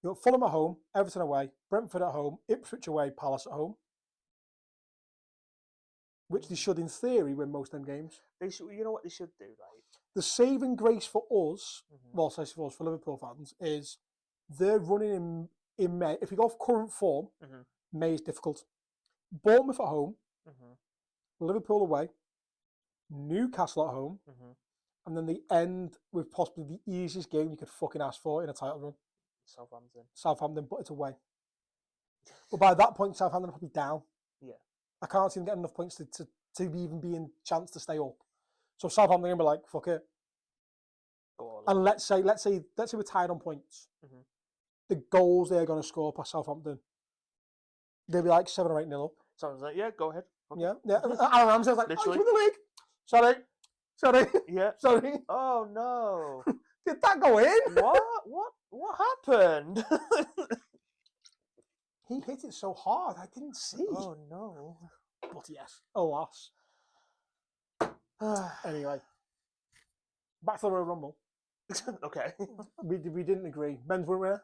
You've got Fulham at home, Everton away, Brentford at home, Ipswich away, Palace at home. Which they should, in theory, win most of them games. They should. You know what they should do, right? The saving grace for us, well, I suppose for Liverpool fans, is they're running in May. If you go off current form, May is difficult. Bournemouth at home, Liverpool away, Newcastle at home, and then they end with possibly the easiest game you could fucking ask for in a title run. Southampton, but it's away. But by that point, Southampton are probably down. Yeah. I can't see them getting enough points to even be in chance to stay up. So Southampton are gonna be like, fuck it. And let's say we're tied on points. The goals they're gonna score past Southampton, they'll be like 7 or 8-0 up. Sounds like, yeah, go ahead. Okay. Yeah. Aaron Ramsey's like, literally. Oh, the league. Sorry. Yeah. Sorry. Oh no. Did that go in? What happened? He hit it so hard, I didn't see. Oh no. But yes, alas. Anyway, back to the Royal Rumble. Okay. We didn't agree. Men's winner.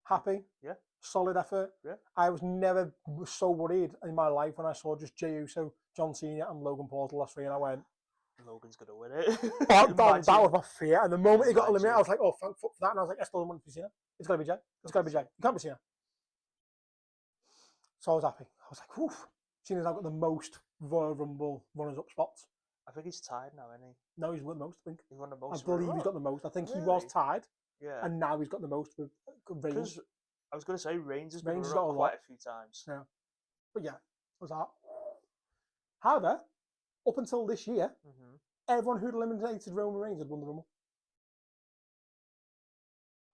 Happy. Yeah. Solid effort. Yeah. I was never so worried in my life when I saw just Jey Uso, John Cena, and Logan Paul the last 3, and I went, Logan's gonna win it. that was my fear. And the moment he got eliminated, I was like, oh, thank fuck for that. And I was like, I still don't want to be Cena. It's gotta be Jey. It's gotta be Jey. It can't be Cena. So I was happy. I was like, whew. Seeing as I've got the most Royal Rumble runners-up spots. I think he's tied now, isn't he? No, he's won the most, I think. He won the I most. believe he's got the most. I think he was Really? tied, Yeah. and now he's got the most with Reigns. Because I was going to say Reigns has been Reigns has runner got up a quite lot. a few times. Yeah. But yeah, it was that. However, up until this year, everyone who'd eliminated Roman Reigns had won the Rumble.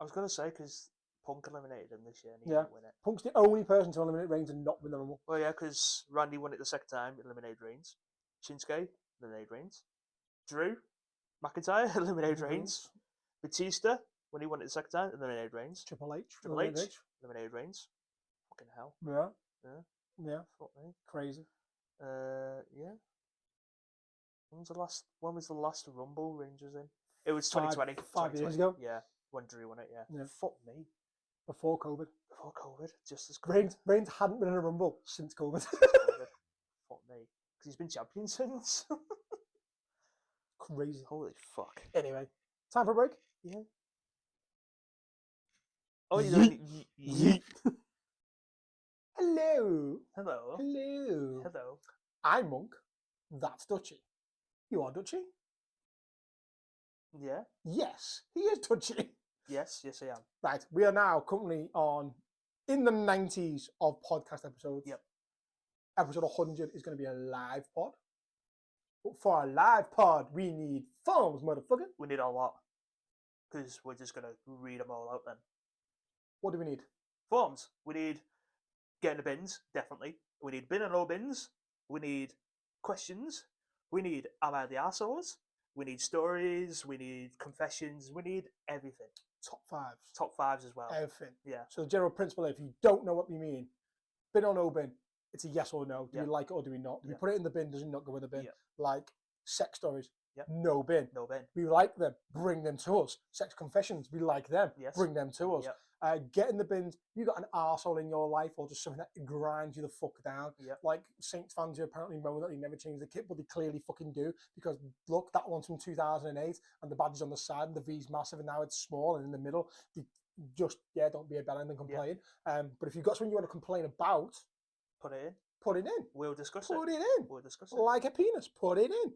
I was going to say because Punk eliminated him this year and he Yeah. didn't win it. Punk's the only person to eliminate Reigns and not win the Rumble. Well, yeah, because Randy won it the second time, eliminated Reigns. Shinsuke, eliminated Reigns. Drew McIntyre, eliminated Reigns. Batista, when he won it the second time, eliminated Reigns. Triple H, eliminated Reigns. Fucking hell. Yeah. Yeah. Yeah. Fuck me. Crazy. Yeah. When was the last Rumble Reigns was in? It was 2020. 5 years ago. Yeah. When Drew won it, yeah. Fuck me. Before COVID. Before COVID. Just as good. Reigns hadn't been in a Rumble since COVID. Fuck me. Because he's been champion since. Crazy. Holy fuck. Anyway, time for a break? Yeah. Oh, you don't. Hello. Hello. Hello. Hello. I'm Monk. That's Dutchy. You are Dutchy? Yeah. Yes, he is Dutchy. Yes, I am. Right, we are now currently in the 90s of podcast episodes. Yep. Episode 100 is going to be a live pod. But for a live pod, we need forms, motherfucker. We need a lot. Because we're just going to read them all out then. What do we need? Forms. We need getting the bins, definitely. We need bin and no bins. We need questions. We need am I the arseholes? We need stories. We need confessions. We need everything. Top fives. Top fives as well. Everything. Yeah. So the general principle, if you don't know what we mean, bin or no bin, it's a yes or no. Do we like it or do we not? Do we put it in the bin? Does it not go in the bin? Yeah. Like sex stories. Yep. No bin. No bin. We like them. Bring them to us. Sex confessions. We like them. Yes. Bring them to us. Yep. Get in the bins. You got an arsehole in your life or just something that grinds you the fuck down. Yep. Like Saints fans who apparently moan that they never change the kit, but they clearly fucking do because look, that one's from 2008 and the badge is on the side and the V's massive and now it's small and in the middle. They just, don't be a bellend and complain. Yep. But if you've got something you want to complain about, put it in. Put it in. We'll discuss Put it. it in. We'll discuss it. Like a penis. Put it in.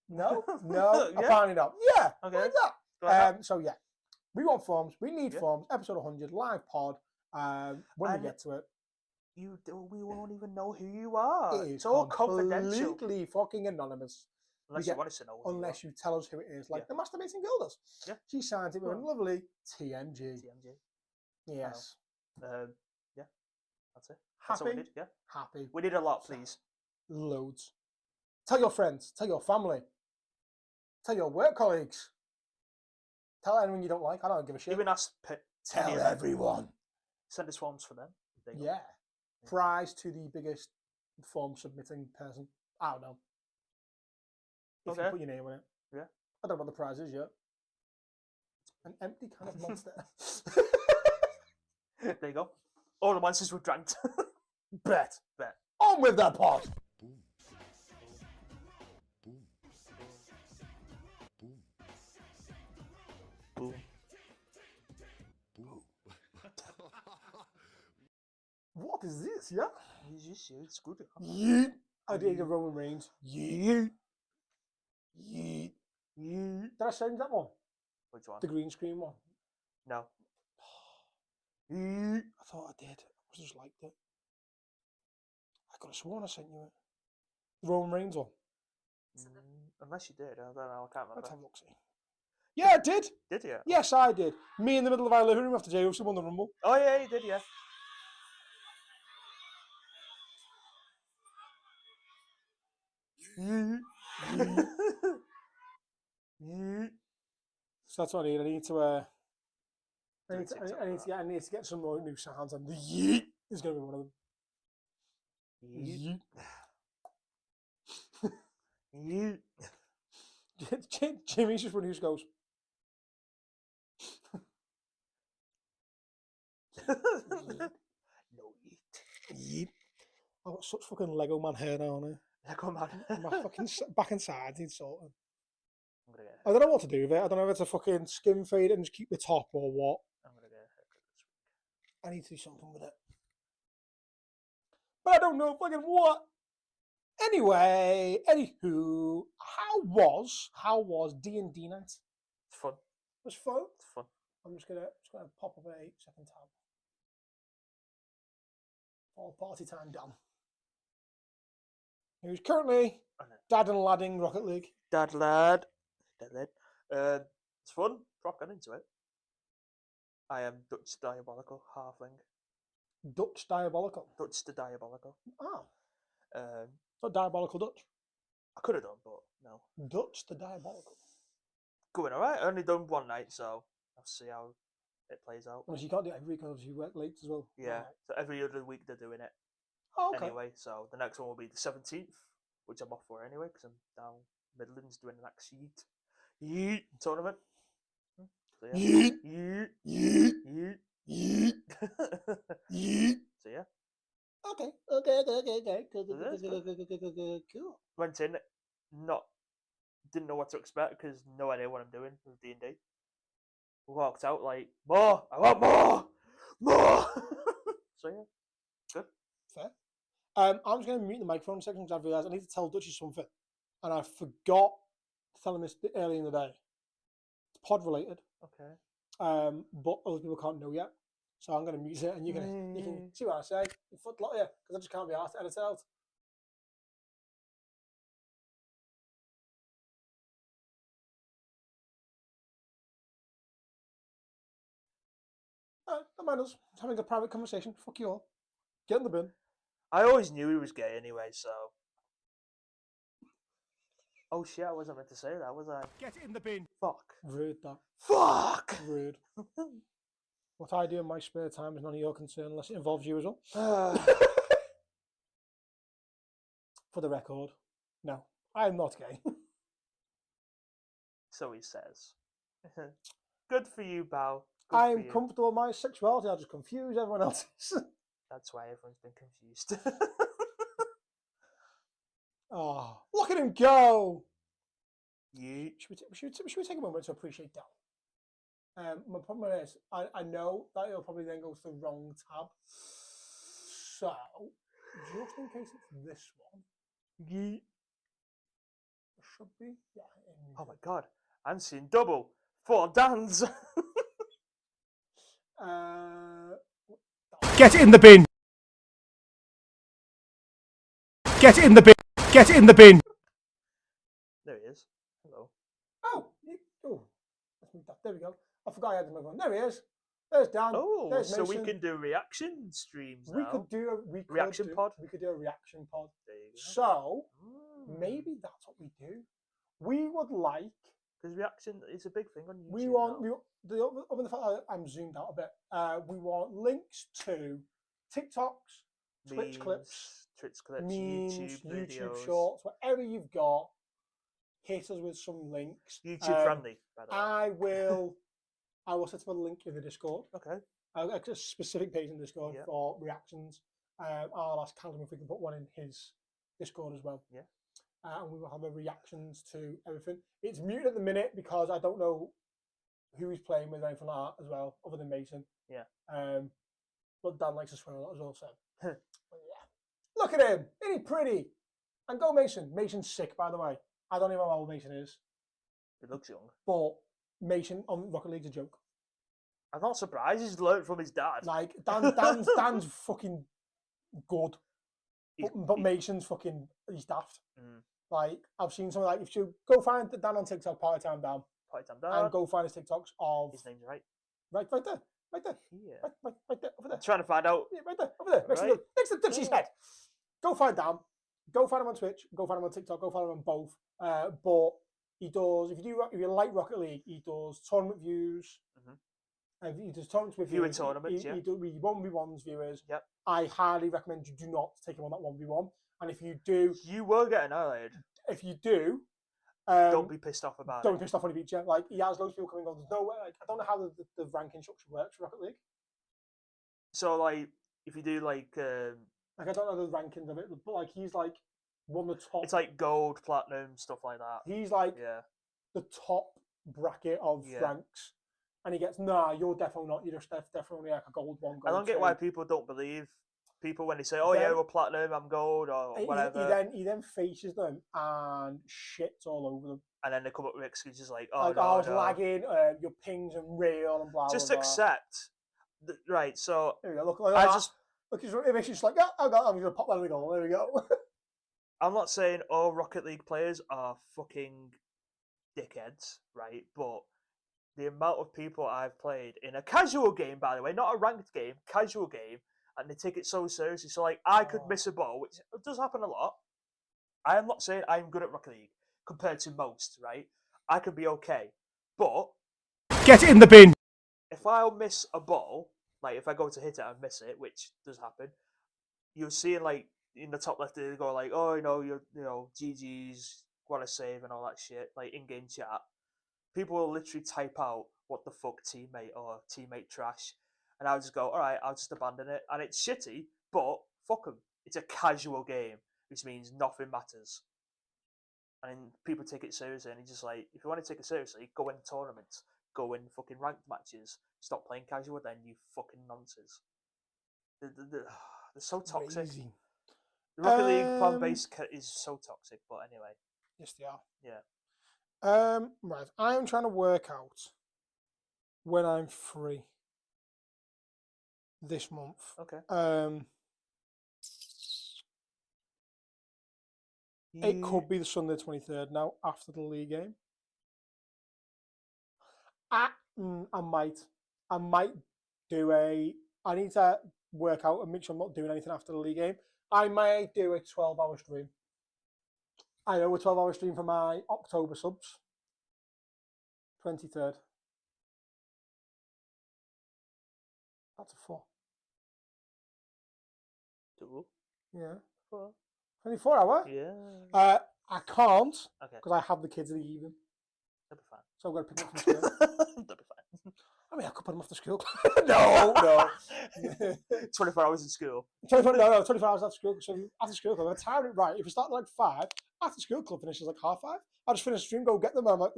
No, Yeah. apparently not. Yeah, okay. like that. So yeah, we want forms. We need forms. Episode 100, live pod. When we get to it, we won't even know who you are. It's all confidential. Completely fucking anonymous. Unless you want us to know. Unless you tell us who it is, like the masturbating girl does. Yeah. She signs it with a lovely TMG. Yes. Yeah. That's it. Happy. That's all we did. Yeah. Happy. We did a lot, please. Loads. Tell your friends. Tell your family. Tell your work colleagues. Tell anyone you don't like. I don't give a shit. Even us. Tell everyone. Send us forms for them. Yeah. Prize to the biggest form submitting person. I don't know. If you put your name on it. Yeah. I don't know what the prize is yet. An empty can of Monster. There you go. All the monsters were drank. Bet. On with that pod. Boom. What is this, yeah? It's good. Yeet. I did a Roman Reigns. Yeet. Yeet. Yeet. Did I send that one? Which one? The green screen one. No. Yeet. I thought I did. I just liked it. I could have sworn I sent you it. The Roman Reigns one. Unless you did. I don't know. I can't remember. Let's have a look. See. Yeah, I did. Did you? Yes, I did. Me in the middle of our living room after Jay won the Rumble. Oh, yeah, you did, yeah. So that's what I need. I need to. I need to get some more new sounds, and the yeet is going to be one of them. Yeet. Yeet. Jimmy's just when he just goes. No yeet. Yeet. I've got such fucking Lego man hair now on it. Lego man. My fucking back and sides need sorting. I don't know what to do with it. I don't know if it's a fucking skin fade and just keep the top or what. I'm gonna get a haircut this week. I need to do something with it. but I don't know fucking what. Anyway, anywho, how was D&D night? It's fun. It was fun. It's fun. I'm just gonna pop up a second tab. All party time done. Who's currently dad and ladding Rocket League? Dad lad. It's fun. Proc got into it. I am Dutch Diabolical Halfling. Dutch Diabolical. Dutch the Diabolical. Oh. Um, Not Diabolical Dutch. I could have done, but no. Dutch the Diabolical. Going alright. I only done one night, so I'll see how it plays out. Well, you can't do it every week because you work late as well. Yeah. Right. So every other week they're doing it. Oh, okay. Anyway, so the next one will be the 17th, which I'm off for anyway, because I'm down Midlands doing the next Yeet tournament. So yeah. Yeet. So yeah. Okay. Cool. Went in, didn't know what to expect because no idea what I'm doing with D&D. Walked out like, more! I want more! So yeah, good. Fair. I'm just going to mute the microphone section because I've realised I need to tell Dutchy something. And I forgot to tell him this early in the day. It's pod related. Okay. But other people can't know yet. So I'm going to mute it and you can see what I say. You footlock here because I just can't be asked to edit it out. Don't mind us having a private conversation. Fuck you all. Get in the bin. I always knew he was gay anyway, so. Oh shit, I wasn't meant to say that, was I? Get it in the bin. Fuck. Rude, that. Fuck! Rude. What I do in my spare time is none of your concern unless it involves you as well. For the record, no, I am not gay. So he says. Good for you, pal. I am comfortable with my sexuality. I just confuse everyone else's. That's why everyone's been confused. Oh, look at him go! Yeah. Should we take a moment to appreciate that? My problem is, I know that it'll probably then go to the wrong tab. So, just in case it's this one. Yeah. Should be. Yeah. Oh my god, I'm seeing double for Dan's. Get it in the bin. Get it in the bin. Get it in the bin. There he is. Hello. Oh, there we go. I forgot I had the microphone. There he is. There's Dan. Oh, there's so Mason. we can do reaction streams now. We could do a reaction pod. We could do a reaction pod. There you go. So maybe that's what we do. We would like, because reaction is a big thing on YouTube. We want other than the fact that I'm zoomed out a bit. We want links to TikToks, Twitch clips, memes, YouTube shorts, whatever you've got. Hit us with some links. YouTube friendly, by the way. I will set up a link in the Discord. Okay. A specific page in Discord for reactions. I'll ask Callum if we can put one in his Discord as well. Yeah. And we will have a reactions to everything. It's muted at the minute because I don't know who he's playing with or anything like that as well, other than Mason. Yeah. But Dan likes to swear a lot as well, so. Yeah. Look at him! Isn't he pretty? And go Mason. Mason's sick, by the way. I don't even know how old Mason is. He looks young. But Mason on Rocket League's a joke. I'm not surprised he's learned from his dad. Like, Dan's fucking good. But Mason's fucking, he's daft. Mm. Like, I've seen something like, if you go find Dan on TikTok, Party Time Dan. Party Time Dan. And go find his TikToks of... His name's right. Right there. Right there. Yeah. Right there. Over there. I'm trying to find out. Yeah, right there. Over there. Next to Dutchy's head. Go find Dan. Go find him on Twitch. Go find him on TikTok. Go find him on both. But he does, if you like Rocket League, he does tournament views. He does tournaments with viewing tournaments. He does 1v1s viewers. Yep. I highly recommend you do not take him on that 1v1. And if you do, you will get annihilated. If you do, don't be pissed off about it. Don't be pissed off when he beats you. Like, he has loads of people coming on. There's no way. Like, I don't know how the ranking structure works for Rocket League. So, like, if you do like I don't know the rankings of it, but like he's like one of the top. It's like gold, platinum, stuff like that. He's like the top bracket of ranks. And he gets, nah, you're definitely not. You're just definitely like a gold one. I don't get why people don't believe people when they say, "Oh yeah, Then- we're platinum, I'm gold," or whatever, He then faces them and shits all over them. and then they come up with excuses like, "Oh Like, no, I was no." lagging, your pings and real and blah, Just blah, blah. accept. Right. So There we go. Look I at just. that. Look, it's just like, I'm just gonna pop that in the goal. There we go. I'm not saying all Rocket League players are fucking dickheads, right? But the amount of people I've played in a casual game, by the way, not a ranked game, casual game, and they take it so seriously. So, like, I could miss a ball, which does happen a lot. I am not saying I'm good at Rocket League compared to most, right? I could be okay. But Get it in the bin. if I'll miss a ball, like if I go to hit it and miss it, which does happen, you'll see like in the top left they go like, "Oh, GG's, what a save," and all that shit, like in-game chat. People will literally type out "what the fuck, teammate" or "teammate trash," and I'll just go, "All right, I'll just abandon it." And it's shitty, but fuck them. It's a casual game, which means nothing matters. And people take it seriously, and it's just like, if you want to take it seriously, go in tournaments, go in fucking ranked matches. Stop playing casual, then, you fucking nonsense. They're so toxic. Crazy. The Rocket League fan base is so toxic, but anyway. Yes, they are. Yeah. Right. I'm trying to work out when I'm free this month. Okay. It could be the Sunday 23rd now after the league game. I might do I need to work out and make sure I'm not doing anything after the league game. I might do a 12-hour stream. I know a 12-hour stream for my October subs. 23rd. That's a 4. Two. Yeah. 4. 24-hour? Yeah. I can't Okay. because I have the kids in the evening. That'll be fine. So I've got to pick them up from school. That'll be fine. I mean, I could put them after school. no. 24 hours in school. 24 hours after school. So after school club, I timed it right. If we start at like 5, after school club finishes like 5:30. I'll just finish the stream, go get them, and I'm like,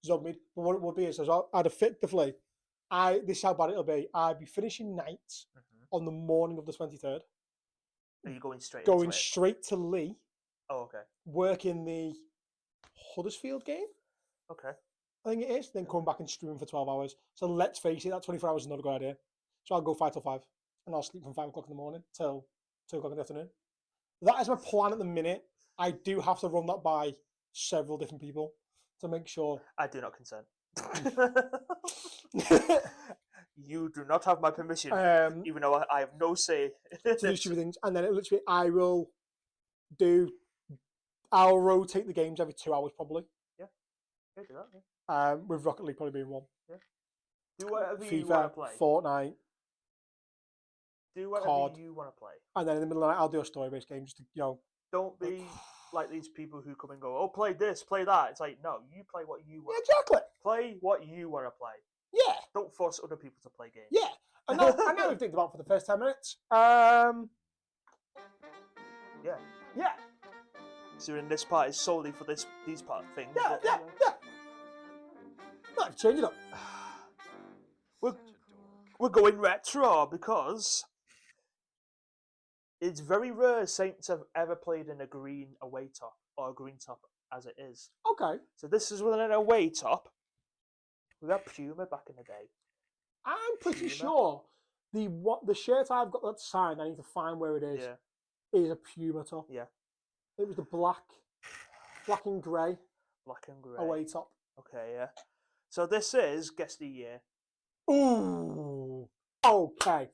zombie. But what it would be is, I'd effectively, this is how bad it'll be. I'd be finishing night on the morning of the 23rd. Are you going straight Going into it? straight to Lee, Oh, okay. working the Huddersfield game, Okay. I think it is, then come back and stream for 12 hours. So let's face it, that 24 hours is not a good idea. So I'll go 5 till 5, and I'll sleep from 5 o'clock in the morning till 2 o'clock in the afternoon. That is my plan at the minute. I do have to run that by several different people to make sure. I do not consent. You do not have my permission, even though I have no say. To do stupid things, and then it literally, I'll rotate the games every 2 hours probably. Yeah, do that. Yeah. With Rocket League probably being one. Yeah. Do whatever FIFA, you want to play. Fortnite. Do whatever COD. you want to play. And then in the middle of the night, I'll do a story-based game just to, Don't be like these people who come and go, "Oh, play this, play that." It's like, no, you play what you want. Yeah, exactly. Play what you want to play. Yeah. Don't force other people to play games. Yeah. I know we've think about it for the first 10 minutes. Yeah. Yeah. So in this part is solely for these part things. Yeah. I've changed it up. We're going retro because it's very rare Saints have ever played in a green away top or a green top as it is. Okay. So this is with an away top. We had Puma back in the day. I'm pretty sure the shirt I've got that's signed, I need to find where it is, Yeah. is a Puma top. Yeah. It was the black and grey Black and grey. away top. Okay, yeah. So this is, guess the year. Ooh. Okay.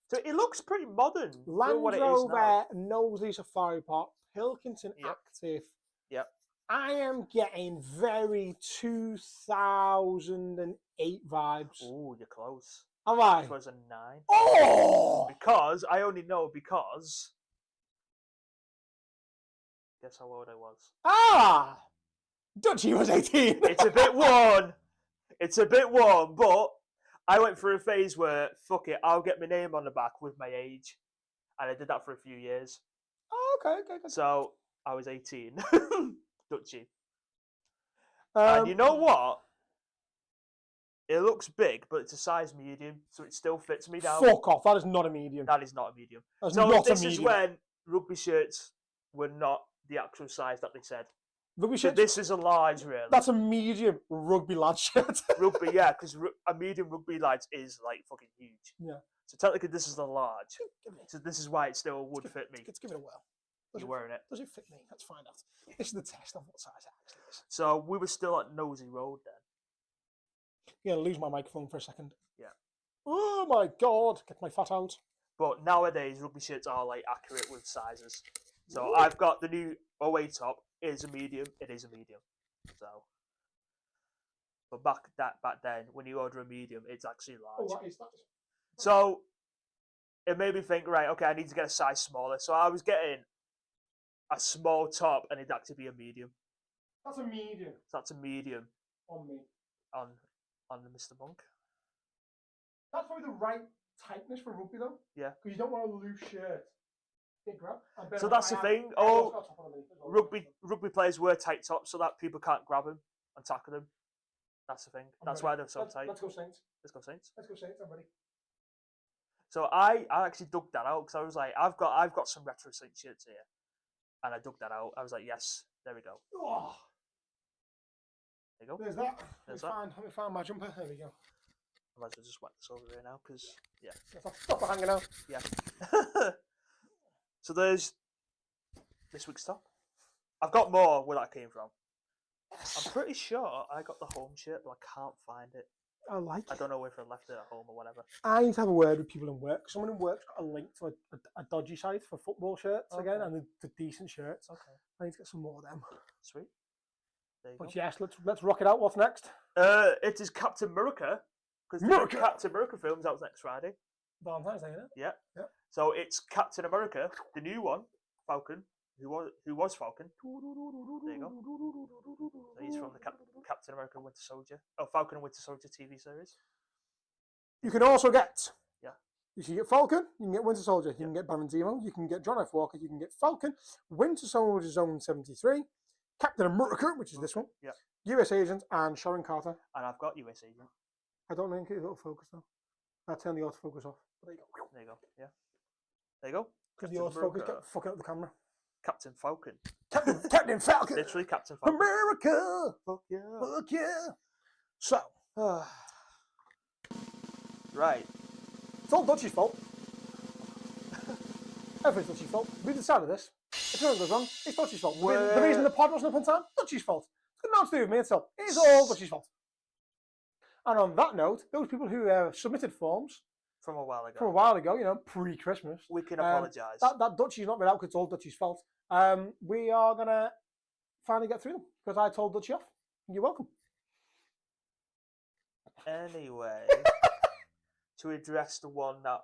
So it looks pretty modern. Land what it is now. Rover, Knowsley Safari Park, Pilkington Active. Yep. I am getting very 2008 vibes. Ooh, you're close. Am I? 2009. Oh! Because, I only know because... Guess how old I was. Ah! Dutchy was 18. It's a bit worn. It's a bit worn, but I went through a phase where, fuck it, I'll get my name on the back with my age. And I did that for a few years. Oh, okay. So, I was 18. Dutchy. And you know what? It looks big, but it's a size medium, so it still fits me now. Fuck off. That is not a medium. That is not a medium. That's So not a this medium. is when rugby shirts were not the actual size that they said. Rugby So shirts, this is a large, really. that's a medium rugby lad shirt. Rugby, yeah, because a medium rugby lads is like fucking huge. Yeah. So technically, this is the large. Give me- So this is why it still would fit me. Let's give it a whirl. You're wearing it. Does it fit me? Let's find out. This is the test of what size it actually is. So we were still at Nosy Road then. I'm going to lose my microphone for a second. Yeah. Oh my god. Get my fat out. But nowadays, rugby shirts are like accurate with sizes. So I've got the new away top. It is a medium. It is a medium. So, but back then, when you order a medium, it's actually large. Oh, that is. So it made me think, right, okay, I need to get a size smaller. So I was getting a small top, and it'd actually be a medium. That's a medium. So that's a medium On me. on the Mr. Monk. That's probably the right tightness for rugby though. Yeah. Because you don't want a loose shirt. Big grab. So that's the thing. Oh, rugby players wear tight tops so that people can't grab them and tackle them. That's the thing. That's why they're so tight. Let's go Saints. Let's go Saints. Let's go Saints. I'm ready. So I actually dug that out because I was like, I've got some retro Saints shirts here, and I dug that out. I was like, yes, there we go. Oh, there you go. there's that. There's Let me find my jumper. There we go. I might as well just whack this over here now because yeah. Stop it hanging out. Yeah. So there's this week's top. I've got more where that came from. I'm pretty sure I got the home shirt, but I can't find it. I like I it. don't know if I left it at home or whatever. I need to have a word with people in work. Someone in work's got a link to a dodgy site for football shirts again, and the decent shirts. Okay. I need to get some more of them. Sweet. There you But go. yes, let's rock it out. What's next? It is Captain America. Because the Captain America film's out next Friday. Valentine's Day, isn't it? Yeah. Yeah. So it's Captain America, the new one, Falcon, who was Falcon. There you go. So he's from the Captain America Winter Soldier. Oh, Falcon and Winter Soldier TV series. You can also get. Yeah. You can get Falcon, you can get Winter Soldier, you can get Baron Zemo, you can get John F. Walker, you can get Falcon, Winter Soldier Zone 73, Captain America, which is this one, Yeah. US Agent, and Sharon Carter. And I've got US Agent. I don't think it'll focus though. I'll turn the autofocus off. There you go. There you go. Yeah. There you go. Because the autofocus kept fucking up the camera. Captain Falcon. Captain Falcon. Literally Captain Falcon. America. Fuck yeah. Fuck yeah. So. Right. It's all Dutchy's fault. Everything's Dutchy's fault. We decided this. If anything goes wrong, it's Dutchy's fault. The reason the pod wasn't up on time, Dutchy's fault. It's got nothing to do with me itself. It's all Dutchy's fault. And on that note, those people who submitted forms from a while ago, you know, pre-Christmas, we can apologise. That Dutchy's not been out because it's all Dutchy's fault. We are going to finally get through them because I told Dutchy off. You're welcome. Anyway, to address the one that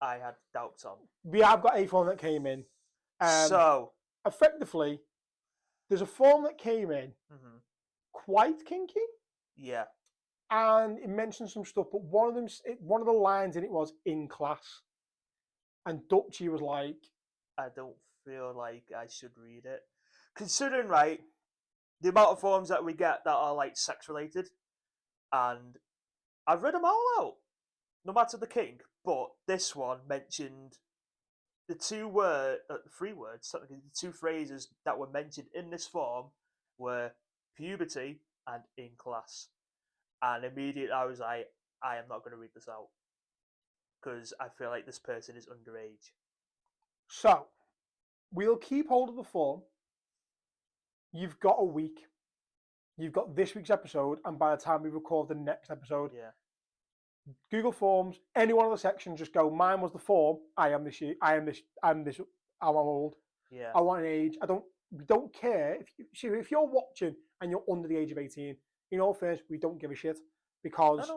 I had doubts on. We have got a form that came in. So, effectively, there's a form that came in quite kinky. Yeah. And it mentioned some stuff, but one of the lines in it was in class. And Dutchy was like, I don't feel like I should read it. Considering, right, the amount of forms that we get that are like sex related, and I've read them all out, no matter the kink, but this one mentioned the three words, technically the two phrases that were mentioned in this form were puberty and in class. And immediately I was like, I am not going to read this out because I feel like this person is underage. So, we'll keep hold of the form. You've got a week. You've got this week's episode, and by the time we record the next episode, Google Forms, any one of the sections, just go, mine was the form, I'm old. Yeah. I want an age. We don't care. If you're watching and you're under the age of 18, in all fairness, we don't give a shit because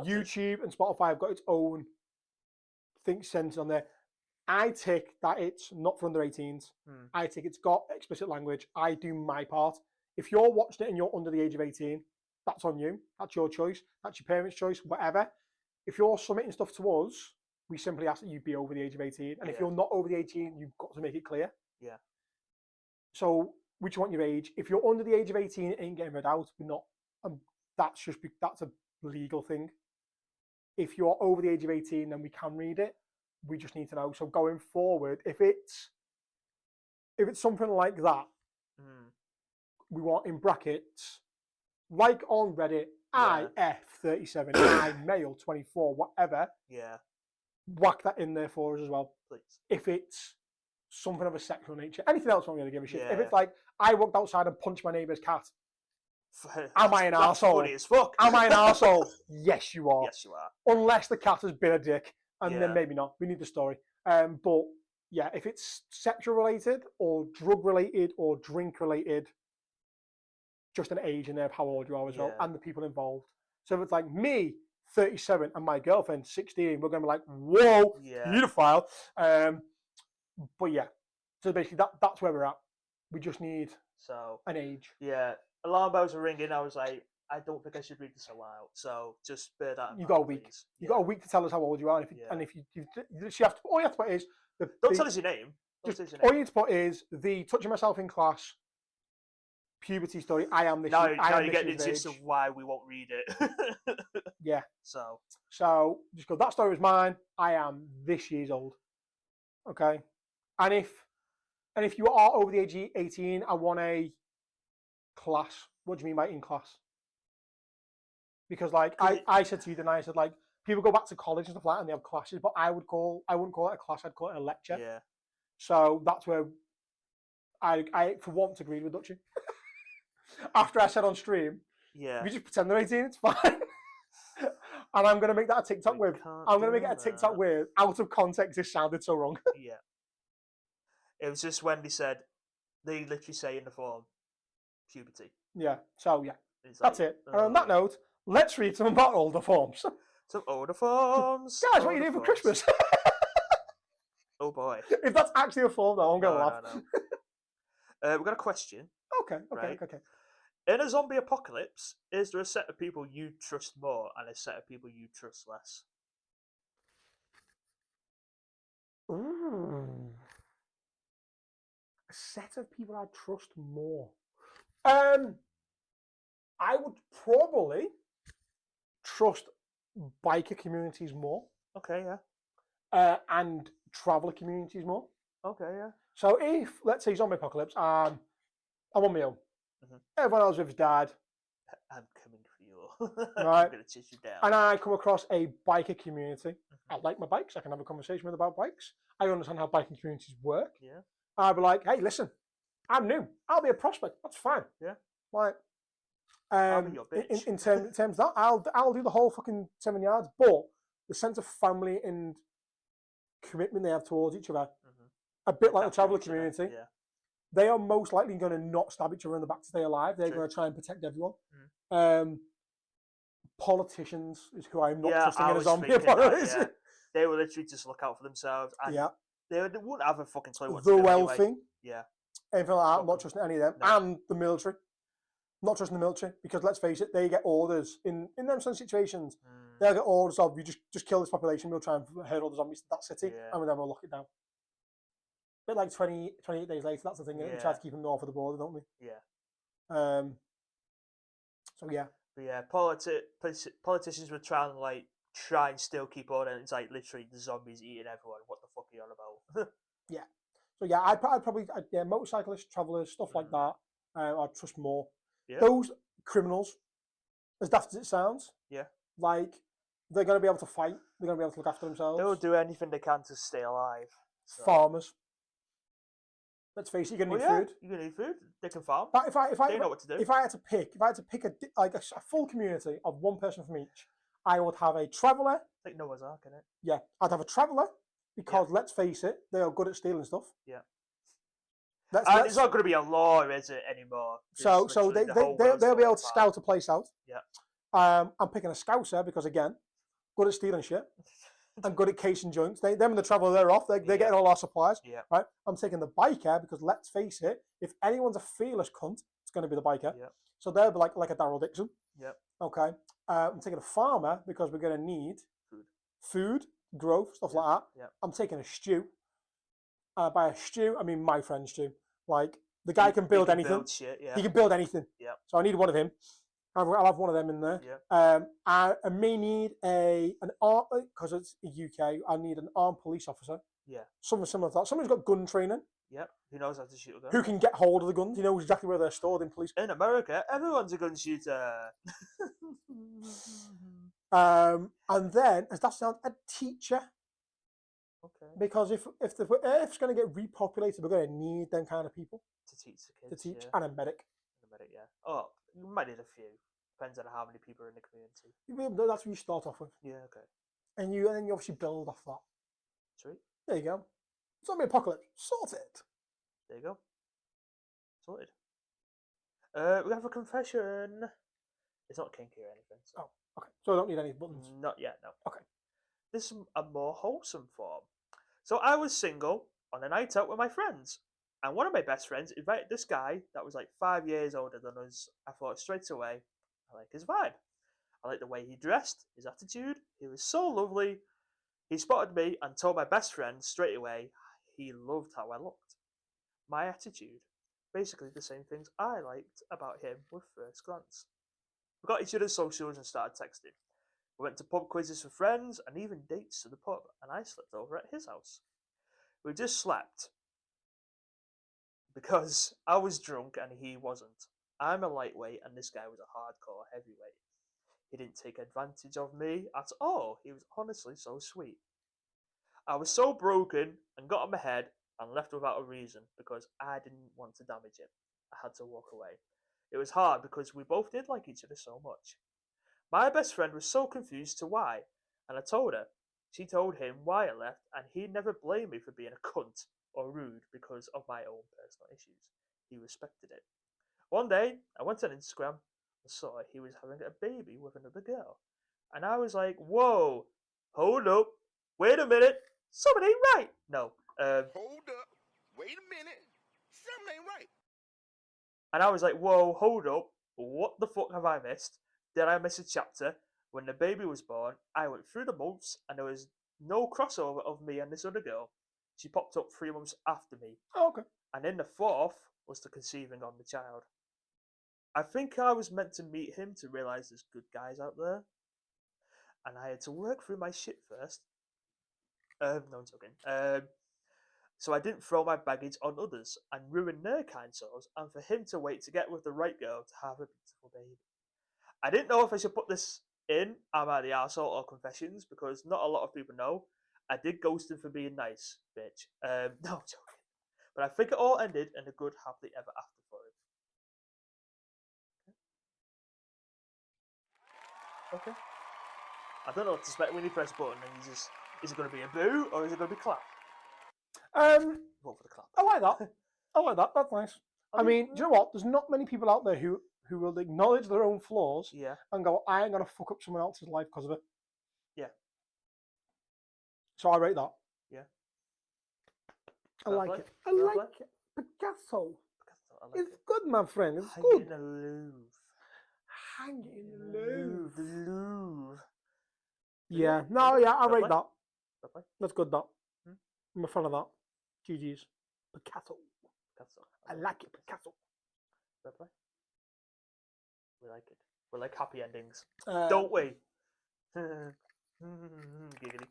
YouTube and Spotify have got its own thing centered on there. I tick that it's not for under 18s. I tick it's got explicit language. I do my part. If you're watching it and you're under the age of 18, that's on you. That's your choice. That's your parents' choice, whatever. If you're submitting stuff to us, we simply ask that you be over the age of 18. And if you're not over the 18, you've got to make it clear. Yeah. So, which you want your age. If you're under the age of 18, it ain't getting read out. We're not. that's a legal thing. If you're over the age of 18, then we can read it. We just need to know. So going forward, if it's something like that, we want in brackets, like on Reddit, IF37, I male 24, whatever. Yeah. Whack that in there for us as well. Please. If it's something of a sexual nature, anything else, I'm going to give a shit. Yeah. If it's like I walked outside and punched my neighbour's cat, am I an arsehole? Funny as fuck. Am I an arsehole? Yes, you are. Yes, you are. Unless the cat has been a dick, and then maybe not. We need the story. But yeah, if it's sexual related or drug related or drink related, just an age in there of how old you are as well, and the people involved. So if it's like me, 37, and my girlfriend, 16, we're going to be like, whoa, pedophile. But yeah, so basically that's where we're at. We just need an age. Yeah, alarm bells were ringing. I was like, I don't think I should read this aloud. So just bear that in mind. You got a week. You got a week to tell us how old you are, and if you have to, all you have to put is don't tell us your name. All you need to put is the touching myself in class puberty story. I am this. Now you're getting into this of why we won't read it. Yeah. So just go. That story was mine. I am this years old. Okay. And if you are over the age of 18, I want a class. What do you mean by in class? Because like I said to you, then I said like people go back to college and stuff like that and they have classes, but I wouldn't call it a class. I'd call it a lecture. Yeah. So that's where I for once agreed with Dutchy. After I said on stream, we just pretend they're 18. It's fine. And I'm going to make that a TikTok with. I'm going to make it a TikTok with. Out of context, this sounded so wrong. Yeah. It was just when they said, they literally say in the form, puberty. Yeah. So yeah, that's it. And on that note, let's read some about older forms. Some older forms. Guys, what are you doing for Christmas? Oh boy. If that's actually a form, though, I'm going to laugh. No. We've got a question. Okay. In a zombie apocalypse, is there a set of people you trust more and a set of people you trust less? Ooh. A set of people I trust more. I would probably trust biker communities more. Okay, yeah. And traveller communities more. Okay, yeah. So if, let's say, zombie apocalypse, I'm on my own. Everyone else with his dad. I'm coming for you. Right. I'm going to chase you down. And I come across a biker community. I like my bikes. I can have a conversation with about bikes. I understand how biking communities work. Yeah. I'd be like, hey, listen, I'm new. I'll be a prospect. That's fine. Yeah. Like, I'll be your bitch. in terms of that, I'll do the whole fucking 7 yards. But the sense of family and commitment they have towards each other, a bit like the traveller community, they are most likely going to not stab each other in the back to stay alive. They're going to try and protect everyone. Politicians is who I'm not trusting in a zombie apocalypse. They will literally just look out for themselves. And they wouldn't have a fucking clue what to do. The wealthy. Anyway. Yeah. Anything like that, I'm not trusting any of them. No. And the military. Not trusting the military, because let's face it, they get orders in them some situations. They'll get orders of, you just kill this population, we'll try and herd all the zombies to that city, and then we'll lock it down. A bit like 28 days later, that's the thing. We try to keep them north of the border, don't we? Yeah. So yeah. But yeah, politicians would try and still keep order. And it's like literally the zombies eating everyone. What the fuck are you on about? Yeah. So yeah, I'd probably motorcyclists, travellers, stuff like that. I'd trust more. Yeah. Those criminals, as daft as it sounds, like they're going to be able to fight. They're going to be able to look after themselves. They'll do anything they can to stay alive. So. Farmers. Let's face it, you're going to need food. You're going to need food. They can farm. But they know what to do. If I had to pick a full community of one person from each, I would have a traveller. Like Noah's Ark, innit? Yeah, I'd have a traveller because let's face it, they are good at stealing stuff. Yeah. And it's not going to be a law, is it, anymore? So they'll be able to scout a place out. Yeah. I'm picking a scouser because, again, good at stealing shit and good at casing joints. Them and the traveller, they're off. They're getting all our supplies. Yeah. Right. I'm taking the biker because, let's face it, if anyone's a fearless cunt, it's going to be the biker. Yeah. So they'll be like a Daryl Dixon. Yeah. Okay. I'm taking a farmer because we're going to need food, growth, stuff like that. Yeah. I'm taking a stew. By a stew, I mean my friend Stu. Like, the guy can build anything. Build shit, He can build anything. Yeah. So I need one of him. I'll have one of them in there. Yeah. I may need an arm because it's the UK. I need an armed police officer. Yeah. Something similar to that. Someone who's got gun training. Yeah. Who knows how to shoot a gun? Who can get hold of the guns? You know exactly where they're stored in police. In America, everyone's a gun shooter. And then, as that sounds, a teacher. Okay. Because if the Earth's going to get repopulated, we're going to need them kind of people To teach the kids. Yeah. and a medic. And a medic, yeah. Oh, you might need a few. Depends on how many people are in the community. That's what you start off with. Yeah. Okay. And you obviously build off that. Sweet. There you go. Zombie apocalypse. Sorted. There you go. Sorted. We have a confession. It's not kinky or anything. So. Oh, okay. So I don't need any buttons. Not yet, no. Okay. This is a more wholesome form. So I was single on a night out with my friends. And one of my best friends invited this guy that was like 5 years older than us. I thought straight away, I like his vibe. I like the way he dressed, his attitude. He was so lovely. He spotted me and told my best friend straight away he loved how I looked. My attitude. Basically the same things I liked about him with first glance. We got each other's socials and started texting. We went to pub quizzes for friends and even dates to the pub, and I slept over at his house. We just slept because I was drunk and he wasn't. I'm a lightweight and this guy was a hardcore heavyweight. He didn't take advantage of me at all. He was honestly so sweet. I was so broken and got on my head and left without a reason because I didn't want to damage him. I had to walk away. It was hard because we both did like each other so much. My best friend was so confused to why, and I told her. She told him why I left, and he never blamed me for being a cunt or rude because of my own personal issues. He respected it. One day, I went on Instagram and saw he was having a baby with another girl. And I was like, whoa, hold up, wait a minute, something ain't right. No. Hold up, wait a minute, something ain't right. And I was like, whoa, hold up, what the fuck have I missed? Did I miss a chapter? When the baby was born, I went through the months and there was no crossover of me and this other girl. She popped up 3 months after me. Oh, okay. And in the 4th was the conceiving on the child. I think I was meant to meet him to realise there's good guys out there. And I had to work through my shit first. No, I'm joking. So I didn't throw my baggage on others and ruin their kind souls, and for him to wait to get with the right girl to have a beautiful baby. I didn't know if I should put this in Am I the Arsehole or Confessions, because not a lot of people know. I did ghost him for being nice, bitch. No, I'm joking. But I think it all ended in a good, happily ever after for him. Okay. I don't know what to expect when you press a button and you just... Is it going to be a boo or is it going to be clap? Vote for the clap. I like that. I like that. That's nice. I mean, do you know what? There's not many people out there who will acknowledge their own flaws and go, I ain't going to fuck up someone else's life because of it. Yeah. So I rate that. Yeah. I like it. I like it. Picasso. It's good, my friend. It's good. Hanging in the Louvre. Hanging in the Louvre. The Louvre. Yeah. No, yeah, I rate that. That's good, that. Hmm? I'm a fan of that. GG's. Picasso. I like it, Picasso. We like it. We like happy endings. Don't we? Giggity.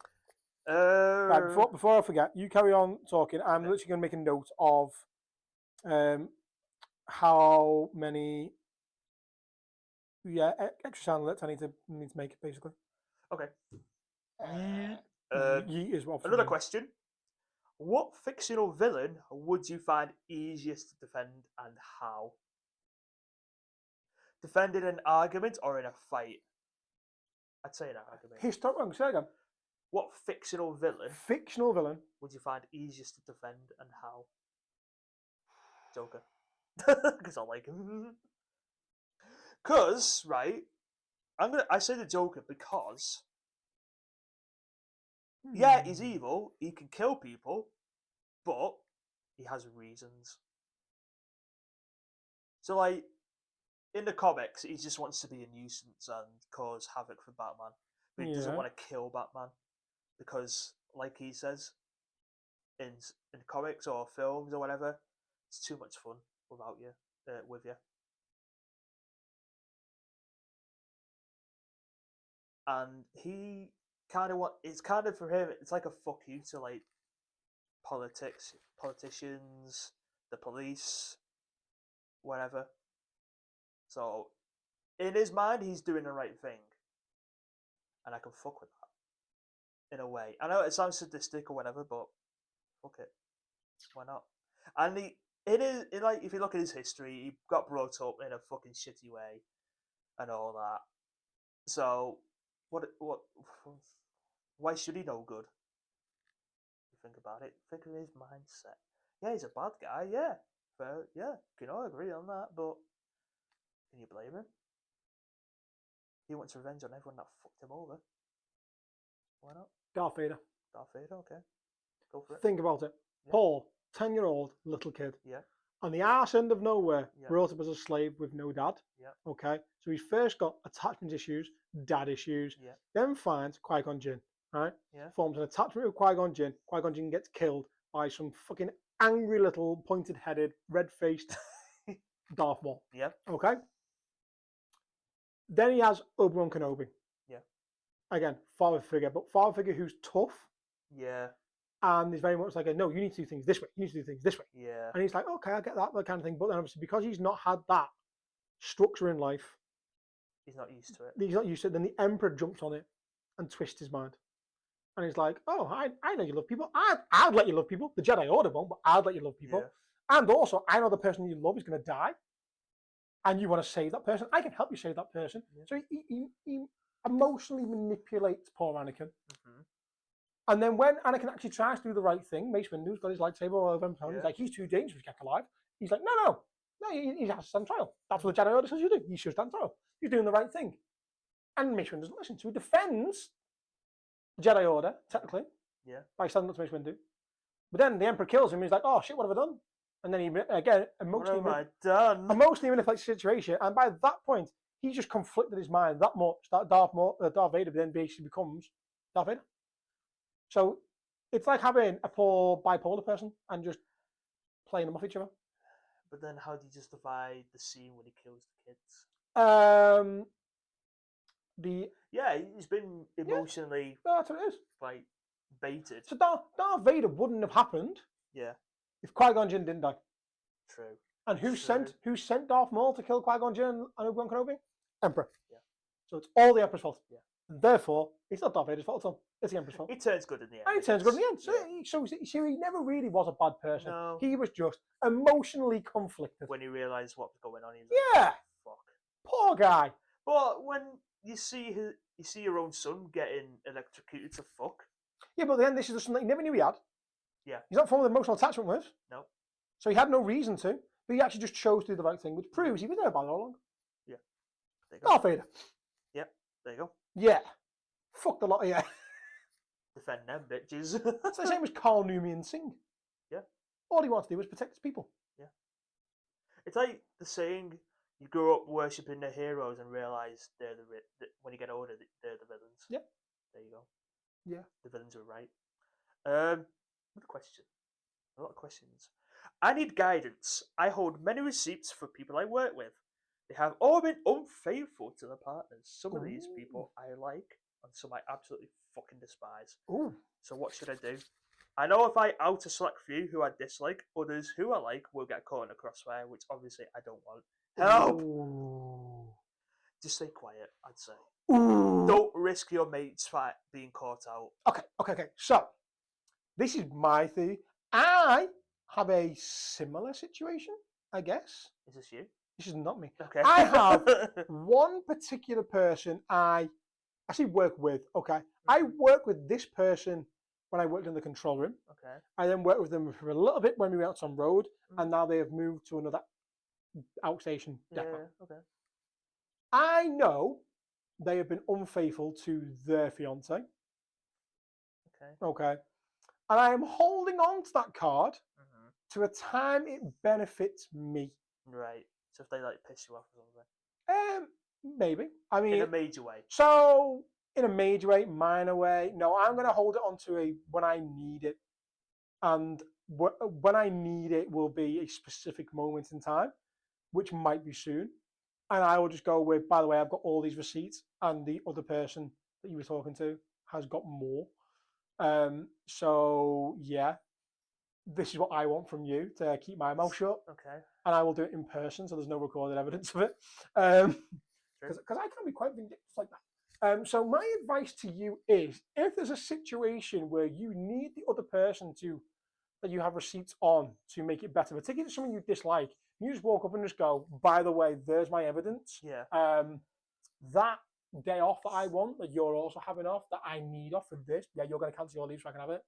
Right, before I forget, you carry on talking. I'm literally going to make a note of how many extra sound alerts I need to make, basically. Okay. Is what another question. What fictional villain would you find easiest to defend and how? Defend in an argument or in a fight? I'd say an argument. Say again. What fictional villain would you find easiest to defend and how? Joker. Because I like him. Because, right, I say the Joker because yeah, he's evil, he can kill people, but he has reasons. So, like, in the comics, he just wants to be a nuisance and cause havoc for Batman. But he doesn't want to kill Batman. Because, like he says, in comics or films or whatever, it's too much fun without you, with you. and he kind of it's kind of for him. It's like a fuck you to like politicians, the police, whatever. So in his mind, he's doing the right thing, and I can fuck with that in a way. I know it sounds sadistic or whatever, but fuck it, why not? And like if you look at his history, he got brought up in a fucking shitty way and all that. So what? Why should he know good? You think about it. Think of his mindset. Yeah, he's a bad guy. Yeah, fair. Yeah, can all agree on that. But can you blame him? He wants revenge on everyone that fucked him over. Why not? Darth Vader. Darth Vader. Okay, go for it. Think about it. Yeah. Paul, 10-year-old little kid. Yeah. On the arse end of nowhere, Yeah. brought up as a slave with no dad. Yeah. Okay. So he's first got attachment issues, dad issues. Yeah. Then finds Qui-Gon Jinn. Right. Yeah. Forms an attachment with Qui-Gon Jinn. Qui-Gon Jinn gets killed by some fucking angry little pointed-headed, red-faced Darth Maul. Yeah. Okay. Then he has Obi-Wan Kenobi. Yeah. Again, father figure, but father figure who's tough. Yeah. And he's very much like, no, you need to do things this way. You need to do things this way. Yeah. And he's like, okay, I get that kind of thing. But then obviously because he's not had that structure in life, he's not used to it. He's not used to it. Then the Emperor jumps on it and twists his mind. And he's like, oh, I know you love people. I'd let you love people. The Jedi Order won't, but I'd let you love people. Yeah. And also, I know the person you love is going to die. And you want to save that person. I can help you save that person. Yeah. So he emotionally manipulates poor Anakin. Mm-hmm. And then when Anakin actually tries to do the right thing, Mace Windu's got his lightsaber all over him. Yeah. He's like, he's too dangerous to be kept alive. He's like, no, he has to stand trial. That's what the Jedi Order says you do. You should stand trial. You're doing the right thing. And Mace Windu doesn't listen. So he defends the Jedi Order, technically, by standing up to Mace Windu. But then the Emperor kills him. And he's like, oh, shit, what have I done? And then he, again, emotionally manipulates the situation. And by that point, he's just conflicted his mind that much that Darth Vader then basically becomes Darth Vader. So it's like having a poor bipolar person and just playing them off each other. But then how do you justify the scene when he kills the kids? He's been emotionally that's what it is. Like baited. So Darth Vader wouldn't have happened if Qui-Gon Jinn didn't die. True. And who sent Darth Maul to kill Qui-Gon Jinn and Obi-Wan Kenobi? Emperor. Yeah. So it's all the Emperor's fault. Yeah. Therefore, it's not Darth Vader's fault at all. It's the Emperor's fault. He turns good in the end. And he turns good in the end. So he never really was a bad person. No. He was just emotionally conflicted. When he realised what was going on, he was like, fuck. Poor guy. But when you see your own son getting electrocuted to fuck. Yeah, but then this is something he never knew he had. Yeah. He's not formed an emotional attachment with. No. So he had no reason to, but he actually just chose to do the right thing, which proves he was never bad all along. Yeah. There you go. Darth Vader. Yep. There you go. Yeah. Fucked a lot of Defend them bitches. It's the same as Carl Noomian Singh. Yeah. All he wants to do is protect his people. Yeah. It's like the saying, you grow up worshipping the heroes and realise when you get older, they're the villains. Yeah. There you go. Yeah. The villains were right. Another question. A lot of questions. I need guidance. I hold many receipts for people I work with. They have all been unfaithful to their partners. Some of these people I like, and some I absolutely fucking despise. Ooh. So what should I do? I know if I out a select few who I dislike, others who I like will get caught in a crossfire, which obviously I don't want. Help! Ooh. Just stay quiet, I'd say. Ooh. Don't risk your mates being caught out. Okay. So, this is my theory. I have a similar situation, I guess. Is this you? This is not me. Okay. I have one particular person I actually work with. Okay. I work with this person when I worked in the control room. Okay. I then worked with them for a little bit when we went out on road, and now they have moved to another outstation depot. Yeah, okay. I know they have been unfaithful to their fiance. Okay. And I am holding on to that card to a time it benefits me. Right. So if they like piss you off or something. Maybe. I mean, in a major way. So in a major way, minor way. No, I'm going to hold it onto a when I need it, and when I need it will be a specific moment in time, which might be soon. And I will just go with, by the way, I've got all these receipts, and the other person that you were talking to has got more. So yeah, this is what I want from you, to keep my mouth shut, Okay. and I will do it in person, so there's no recorded evidence of it. Because I can be quite vindictive like that. So my advice to you is, if there's a situation where you need the other person that you have receipts on to make it better, particularly if it's something you dislike, you just walk up and just go, by the way, there's my evidence. Yeah. That day off that I want, that you're also having off, that I need off for this, yeah, you're going to cancel your leave so I can have it.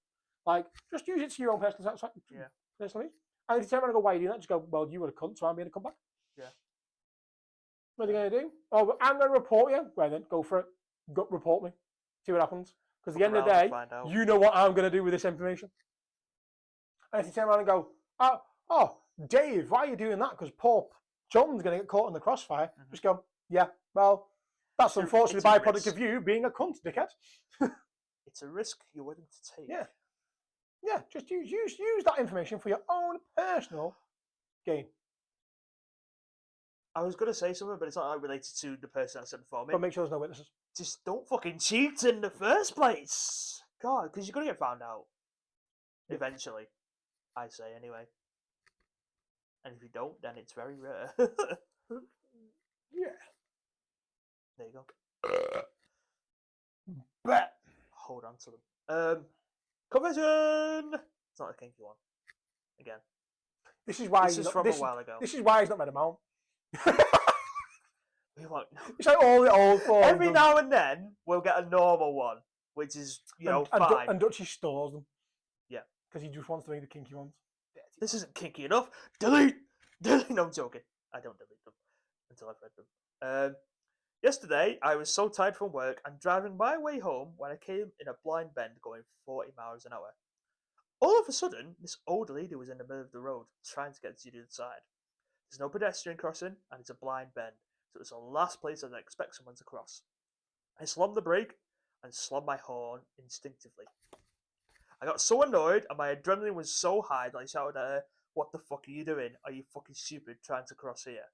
Like, just use it to your own personal satisfaction. Yeah. Personally. And if you turn around and go, why are you doing that? Just go, well, you were a cunt, so I'm going to come back. Yeah. What are you going to do? Oh, I'm going to report you. Well, then, go for it. Go, report me. See what happens. Because at the end of the day, you know what I'm going to do with this information. And if you turn around and go, oh, Dave, why are you doing that? Because poor John's going to get caught in the crossfire. Just go, yeah, well, that's unfortunately the byproduct of you being a cunt, dickhead. It's a risk you're willing to take. Yeah. Yeah, just use that information for your own personal gain. I was going to say something, but it's not related to the person that sent for me. But make sure there's no witnesses. Just don't fucking cheat in the first place. God, because you're going to get found out. Eventually. I say, anyway. And if you don't, then it's very rare. Yeah. There you go. Bet. Hold on to them. Conversion! It's not a kinky one. Again. This is why this is from a while ago. This is why he's not read them out. We won't. It's like all the old forms. Every now and then, we'll get a normal one, which is, fine. And Dutchy stores them. Yeah. Because he just wants to make the kinky ones. This isn't kinky enough. Delete! Delete! No, I'm joking. I don't delete them until I've read them. Yesterday, I was so tired from work and driving my way home when I came in a blind bend going 40 miles an hour. All of a sudden, this old lady was in the middle of the road trying to get to the other side. There's no pedestrian crossing and it's a blind bend, so it's the last place I'd expect someone to cross. I slammed the brake and slammed my horn instinctively. I got so annoyed and my adrenaline was so high that I shouted at her, "What the fuck are you doing? Are you fucking stupid trying to cross here?"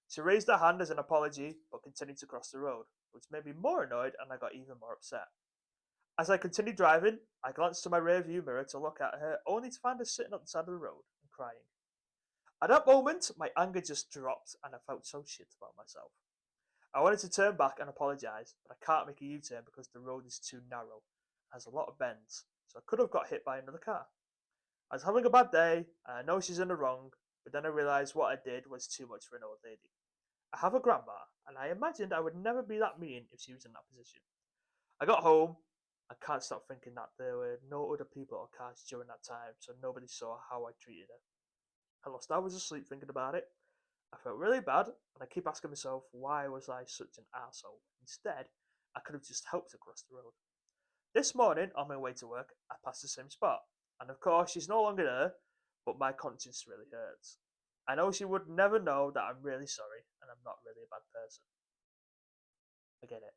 She raised her hand as an apology, but continued to cross the road, which made me more annoyed and I got even more upset. As I continued driving, I glanced to my rearview mirror to look at her, only to find her sitting on the side of the road and crying. At that moment, my anger just dropped and I felt so shit about myself. I wanted to turn back and apologise, but I can't make a U-turn because the road is too narrow and has a lot of bends, so I could have got hit by another car. I was having a bad day, and I know she's in the wrong, but then I realised what I did was too much for an old lady. I have a grandma, and I imagined I would never be that mean if she was in that position. I got home. I can't stop thinking that there were no other people or cars during that time, so nobody saw how I treated her. I lost hours of sleep thinking about it. I felt really bad, and I keep asking myself, why was I such an arsehole? Instead, I could have just helped her cross the road. This morning, on my way to work, I passed the same spot, and of course, she's no longer there, but my conscience really hurts. I know she would never know that I'm really sorry, and I'm not really a bad person. I get it.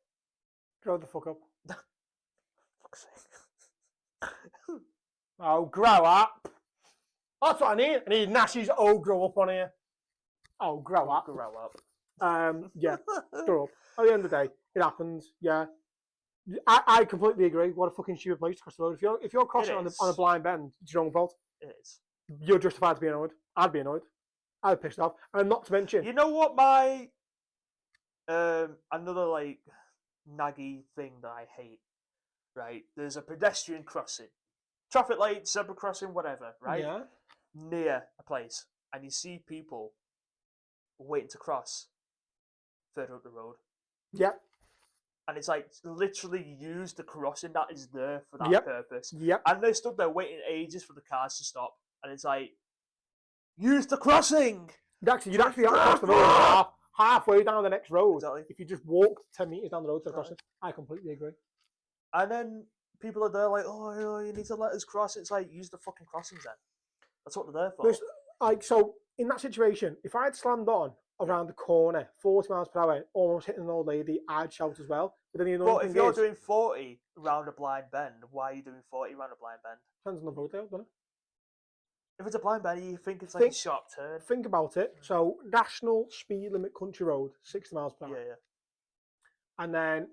Grow the fuck up. Fuck's sake. Oh, grow up. That's what I need. I need Nash's grow up on here. Oh, grow up. Grow up. Yeah, grow up. At the end of the day, it happens. Yeah, I completely agree. What a fucking stupid place to cross the road. If you're crossing on a blind bend, it's your own fault. It is. You're justified to be annoyed. I'd be annoyed. I'd be pissed off. And not to mention, You know what my another like naggy thing that I hate, right? There's a pedestrian crossing, traffic light, zebra crossing, whatever, right? Yeah. Near a place, and you see people waiting to cross further up the road. Yep. And it's like literally use the crossing that is there for that Yep. purpose. Yep. And they stood there waiting ages for the cars to stop, and it's like use the crossing. You'd actually have to cross the road halfway down the next road. Exactly. If you just walked 10 metres down the road to cross it. I completely agree. And then people are there like, oh, you need to let us cross. It's like, use the fucking crossings then. That's what they're there for. So in that situation, if I'd slammed on around the corner, 40 miles per hour, almost hitting an old lady, I'd shout as well. But then But if you're doing 40 around a blind bend, why are you doing 40 around a blind bend? Depends on the road, doesn't it? If it's a blind bend, you think it's like a sharp turn. Think about it. So national speed limit country road, 60 miles per hour. Yeah. And then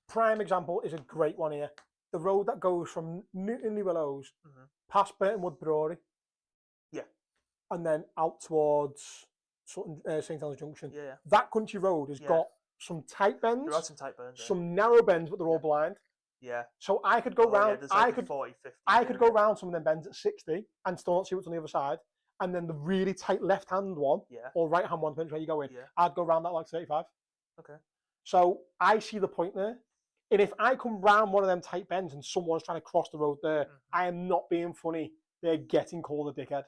Prime example is a great one here. The road that goes from Newton Willows past Burton Wood Brewery. Yeah. And then out towards St. Helens Junction. Yeah. That country road has got some tight bends. There are some tight bends. Some narrow bends, but they're all blind. Yeah. So I could go round. Like I could 40, 50. I could go round some of them bends at 60 and still not see what's on the other side. And then the really tight left-hand one or right-hand one, depending where you go in, I'd go round that like 35. Okay. So I see the point there. And if I come round one of them tight bends and someone's trying to cross the road there, I am not being funny. They're getting called a dickhead.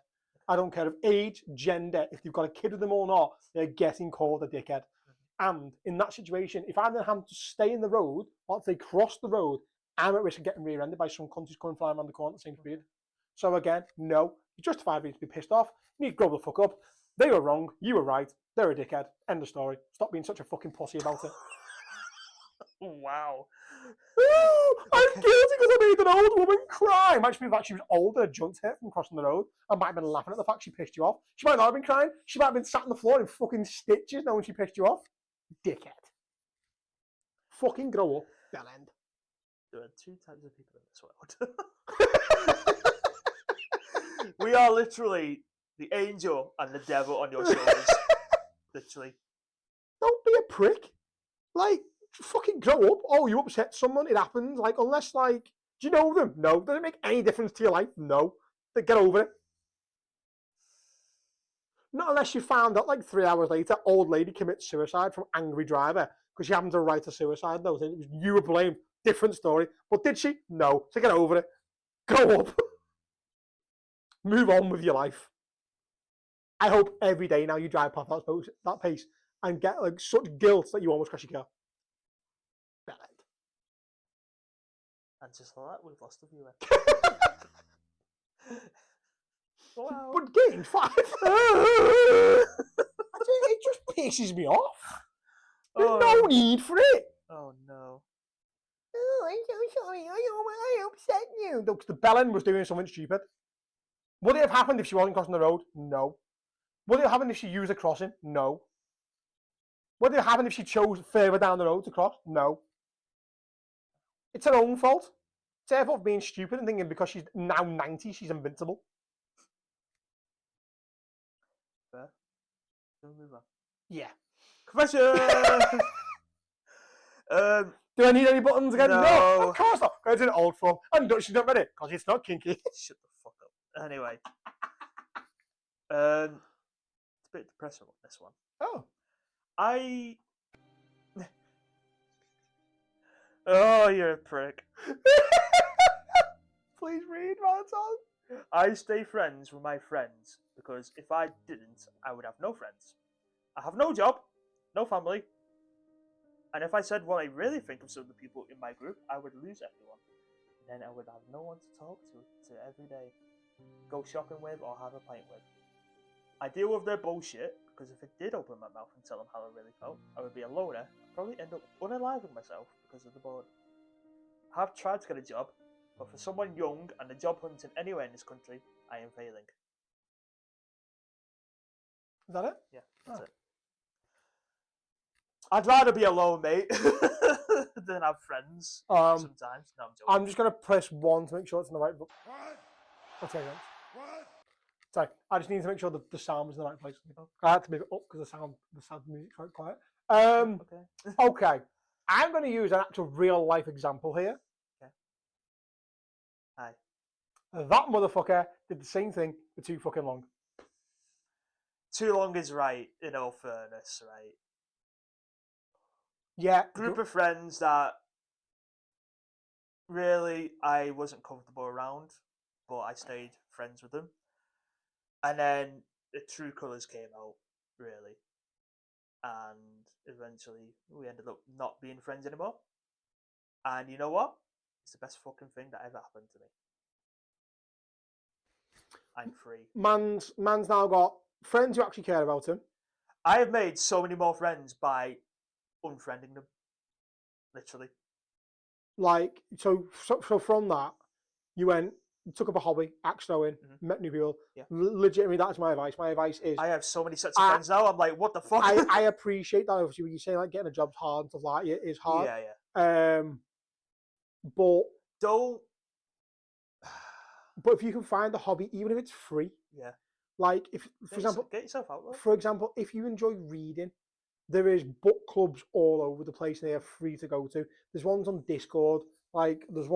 I don't care of age, gender, if you've got a kid with them or not, they're getting called a dickhead. And in that situation, if I'm then having to stay in the road, once they cross the road, I'm at risk of getting rear-ended by some countries coming flying around the corner at the same speed. So again, no, you're justified to be pissed off. You need to grow the fuck up. They were wrong, you were right, they're a dickhead. End of story. Stop being such a fucking pussy about it. Wow. I'm guilty because I made an old woman cry. It might be the fact she was old and her joints hurt from crossing the road. I might have been laughing at the fact she pissed you off. She might not have been crying. She might have been sat on the floor in fucking stitches knowing she pissed you off. Dickhead. Fucking grow up, bell end. There are two types of people in this world. We are literally the angel and the devil on your shoulders. Literally. Don't be a prick. Like, fucking grow up. Oh, you upset someone, it happens. Like, unless, like, do you know them? No. Does it make any difference to your life? No. Then get over it. Not unless you found out, like, 3 hours later, old lady commits suicide from angry driver because she happened to write a suicide note. It was you were blamed. Different story. But did she? No. So get over it. Grow up. Move on with your life. I hope every day now you drive past that pace and get, like, such guilt that you almost crash your car. And just like that, we've lost a viewer. Wow. But getting 5. It just pisses me off. There's no need for it. Oh no. Oh, I'm so sorry. I upset you. Look, the bellend was doing something stupid. Would it have happened if she wasn't crossing the road? No. Would it have happened if she used a crossing? No. Would it have happened if she chose further down the road to cross? No. It's her own fault. It's her fault for being stupid and thinking because she's now 90, she's invincible. Fair. We'll move on. Yeah. Question! Do I need any buttons again? No. Of course not. Go to the old form. And Dutchy's not ready because it's not kinky. Shut the fuck up. Anyway. It's a bit depressing on this one. Oh. Oh, you're a prick. Please read, Valentine. I stay friends with my friends because if I didn't, I would have no friends. I have no job, no family, and if I said what I really think of some of the people in my group, I would lose everyone. Then I would have no one to talk to every day, go shopping with, or have a pint with. I deal with their bullshit because if I did open my mouth and tell them how I really felt, I would be a loner. I'd probably end up unaliving myself because of the boredom. I have tried to get a job, but for someone young and the job hunting anywhere in this country, I am failing. Is that it? Yeah, that's it. I'd rather be alone, mate, than have friends sometimes. No, I'm joking. I'm just going to press 1 to make sure it's in the right book. What? Okay, then. What? Sorry, I just need to make sure the sound was in the right place. I had to move it up because the sound music's quite quiet. Okay. I'm going to use an actual real life example here. Okay. Hi. That motherfucker did the same thing for too fucking long. Too long is right, in all fairness, right? Yeah. Group of friends that really I wasn't comfortable around, but I stayed friends with them. And then the true colours came out, really. And eventually we ended up not being friends anymore. And you know what? It's the best fucking thing that ever happened to me. I'm free. Man's now got friends who actually care about him. I have made so many more friends by unfriending them. Literally. Like, so from that, you took up a hobby, axe throwing, met new people. Yeah. Legitimately, that's my advice. My advice is... I have so many sets of friends now, I'm like, what the fuck? I appreciate that. Obviously, when you say, like, getting a job's hard and stuff like that, it is hard. Yeah. But Don't. if you can find a hobby, even if it's free, Yeah. like if, for example, Get yourself out there. for example, if you enjoy reading, there is book clubs all over the place. They are free to go to. There's ones on Discord. Like there's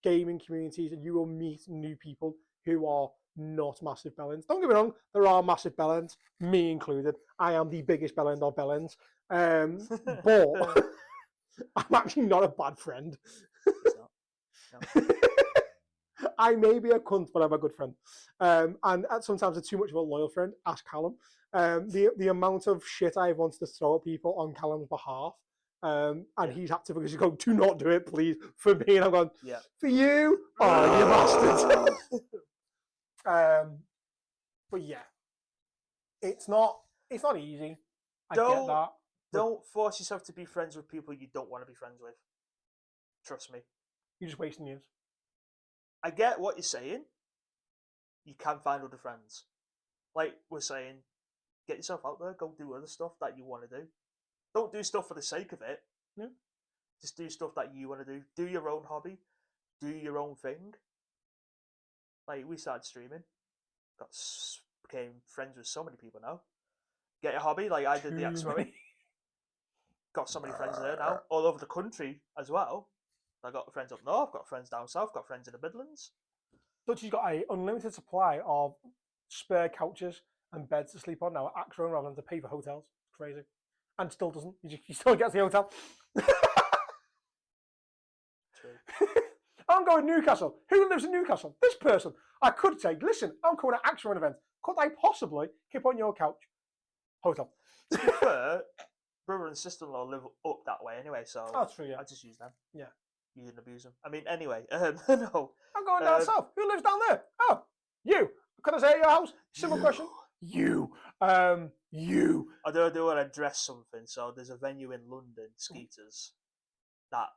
gaming communities, and you will meet new people who are not massive bellends. Don't get me wrong, there are massive bellends, me included. I am the biggest bellend of bellends. But I'm actually not a bad friend. It's not. No. I may be a cunt, but I'm a good friend. And sometimes it's too much of a loyal friend. Ask Callum. The amount of shit I've wanted to throw at people on Callum's behalf, and he's had to, because you go, do not do it, please, for me. And I'm going, Yeah. for you? Oh, you bastard. But yeah, it's not easy. I get that. Don't force yourself to be friends with people you don't want to be friends with. Trust me. You're just wasting years. I get what you're saying. You can find other friends. Like we're saying, get yourself out there. Go do other stuff that you want to do. Don't do stuff for the sake of it. Yeah. Just do stuff that you want to do. Do your own hobby. Do your own thing. Like we started streaming. Became friends with so many people now. Get a hobby like I did the axe throwing. Got so many friends there now, all over the country as well. I got friends up north, got friends down south, got friends in the Midlands. Dutchy's got an unlimited supply of spare couches and beds to sleep on now at Acron rather than to pay for hotels. It's crazy. And still doesn't. He still gets the hotel. True. I'm going Newcastle. Who lives in Newcastle? This person. I could say, listen, I'm coming to Acron event. Could I possibly keep on your couch? Hotel. To be fair, brother and sister-in-law live up that way anyway, so that's true, yeah. I just use them. Yeah. You didn't abuse them. I mean, anyway, no. I'm going down south. Who lives down there? Oh, you. Can I say at your house? Simple question. You. You. I do want to address something. So there's a venue in London, Skeeters, that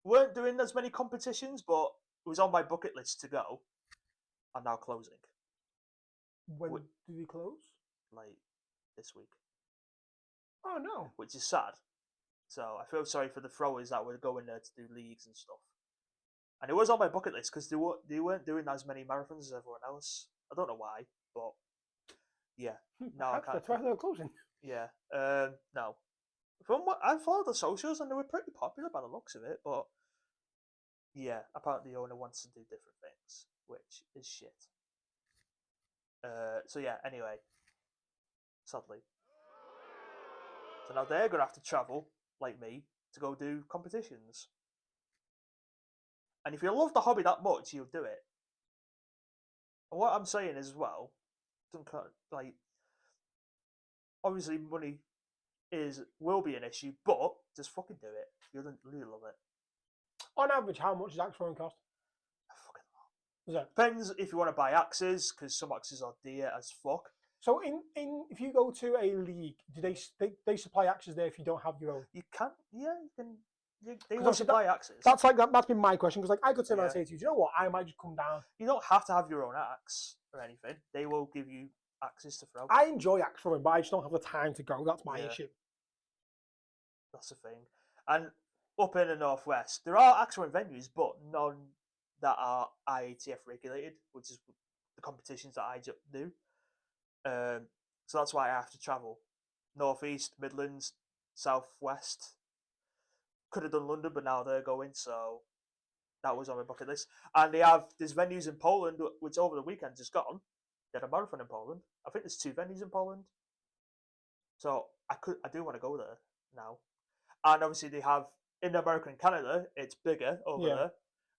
weren't doing as many competitions, but it was on my bucket list to go, and now closing. When did they close? Like this week. Oh no. Which is sad. So I feel sorry for the throwers that were going there to do leagues and stuff. And it was on my bucket list because they weren't doing as many marathons as everyone else. I don't know why, but yeah. No, I can't. That's why they're closing. Yeah. No. From what I followed the socials, and they were pretty popular by the looks of it, but yeah, apparently the owner wants to do different things, which is shit. So yeah. Anyway, sadly. So now they're gonna have to travel, like me, to go do competitions. And if you love the hobby that much, you'll do it. And what I'm saying is, as well, like, obviously money will be an issue, but just fucking do it. You'll love it. On average, how much does axe throwing cost? Fucking Is that? Depends if you want to buy axes, because some axes are dear as fuck. So if you go to a league, do they supply axes there if you don't have your own? You can, yeah, you can. They will supply axes. That's that's been my question, because like I could say, say to you, do you know what? I might just come down. You don't have to have your own axe or anything. They will give you axes to throw. I enjoy axe throwing, but I just don't have the time to go. That's my issue. That's the thing. And up in the northwest, there are axe throwing venues, but none that are IATF regulated, which is the competitions that I do. So that's why I have to travel. Northeast, Midlands, Southwest. Could have done London, but now they're going, so that was on my bucket list. And there's venues in Poland, which over the weekend just gone. They had a marathon in Poland. I think there's 2 venues in Poland. So I do want to go there now. And obviously they have, in America and Canada, it's bigger over there.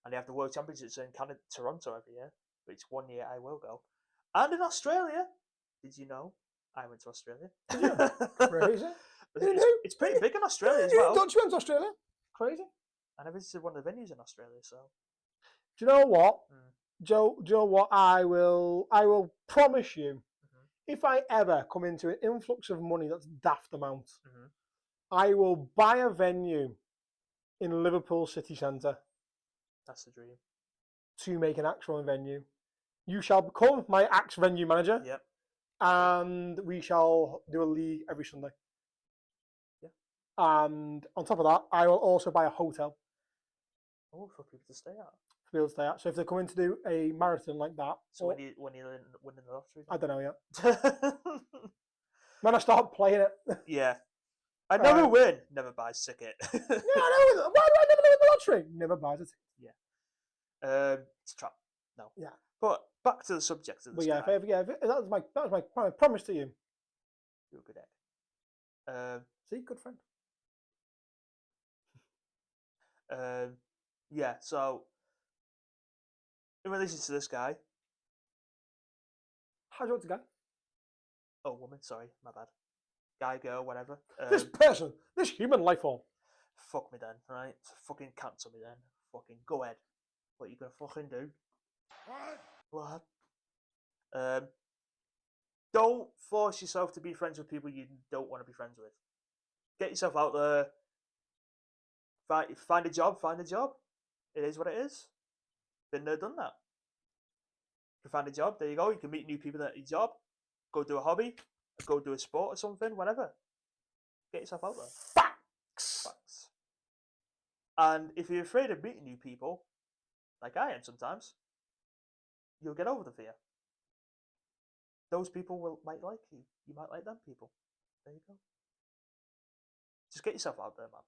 And they have the World Championships in Toronto every year, which one year I will go. And in Australia, did you know I went to Australia? Crazy. It's pretty big in Australia as well. Don't you went to Australia? Crazy. And I visited one of the venues in Australia, so. Do you know what, Joe? Do you know what? I will promise you, if I ever come into an influx of money that's daft amount, I will buy a venue in Liverpool city centre. That's the dream. To make an axe throwing venue. You shall become my axe venue manager. Yep. And we shall do a league every Sunday. Yeah. And on top of that, I will also buy a hotel Oh, for people to stay at. for people to stay at. So if they're coming to do a marathon like that, So when you winning the lottery, I don't know yet. then? When I start playing it, Yeah. I never Right. win. Never buys ticket. yeah, I know. Why do I never win the lottery? Never buys it. It's a trap. No. Yeah. But back to the subject of But this yeah, guy. that was my promise to you. You're a good egg. See, good friend. Yeah. So in relation to this guy, How'd you want to go? oh woman, sorry, my bad. Guy, girl, whatever. This person, this human life form. Fuck me then, right? Fucking cancel me then. Fucking go ahead. What you gonna fucking do? What? Don't force yourself to be friends with people you don't want to be friends with. Get yourself out there. Find a job. Find a job. It is what it is. Been there, done that. You find a job. There you go. You can meet new people at your job. Go do a hobby. Go do a sport or something. Whatever. Get yourself out there. Facts. Facts. And if you're afraid of meeting new people, like I am sometimes, you'll get over the fear. Those people might like you. You might like them people. There you go. Just get yourself out there, man.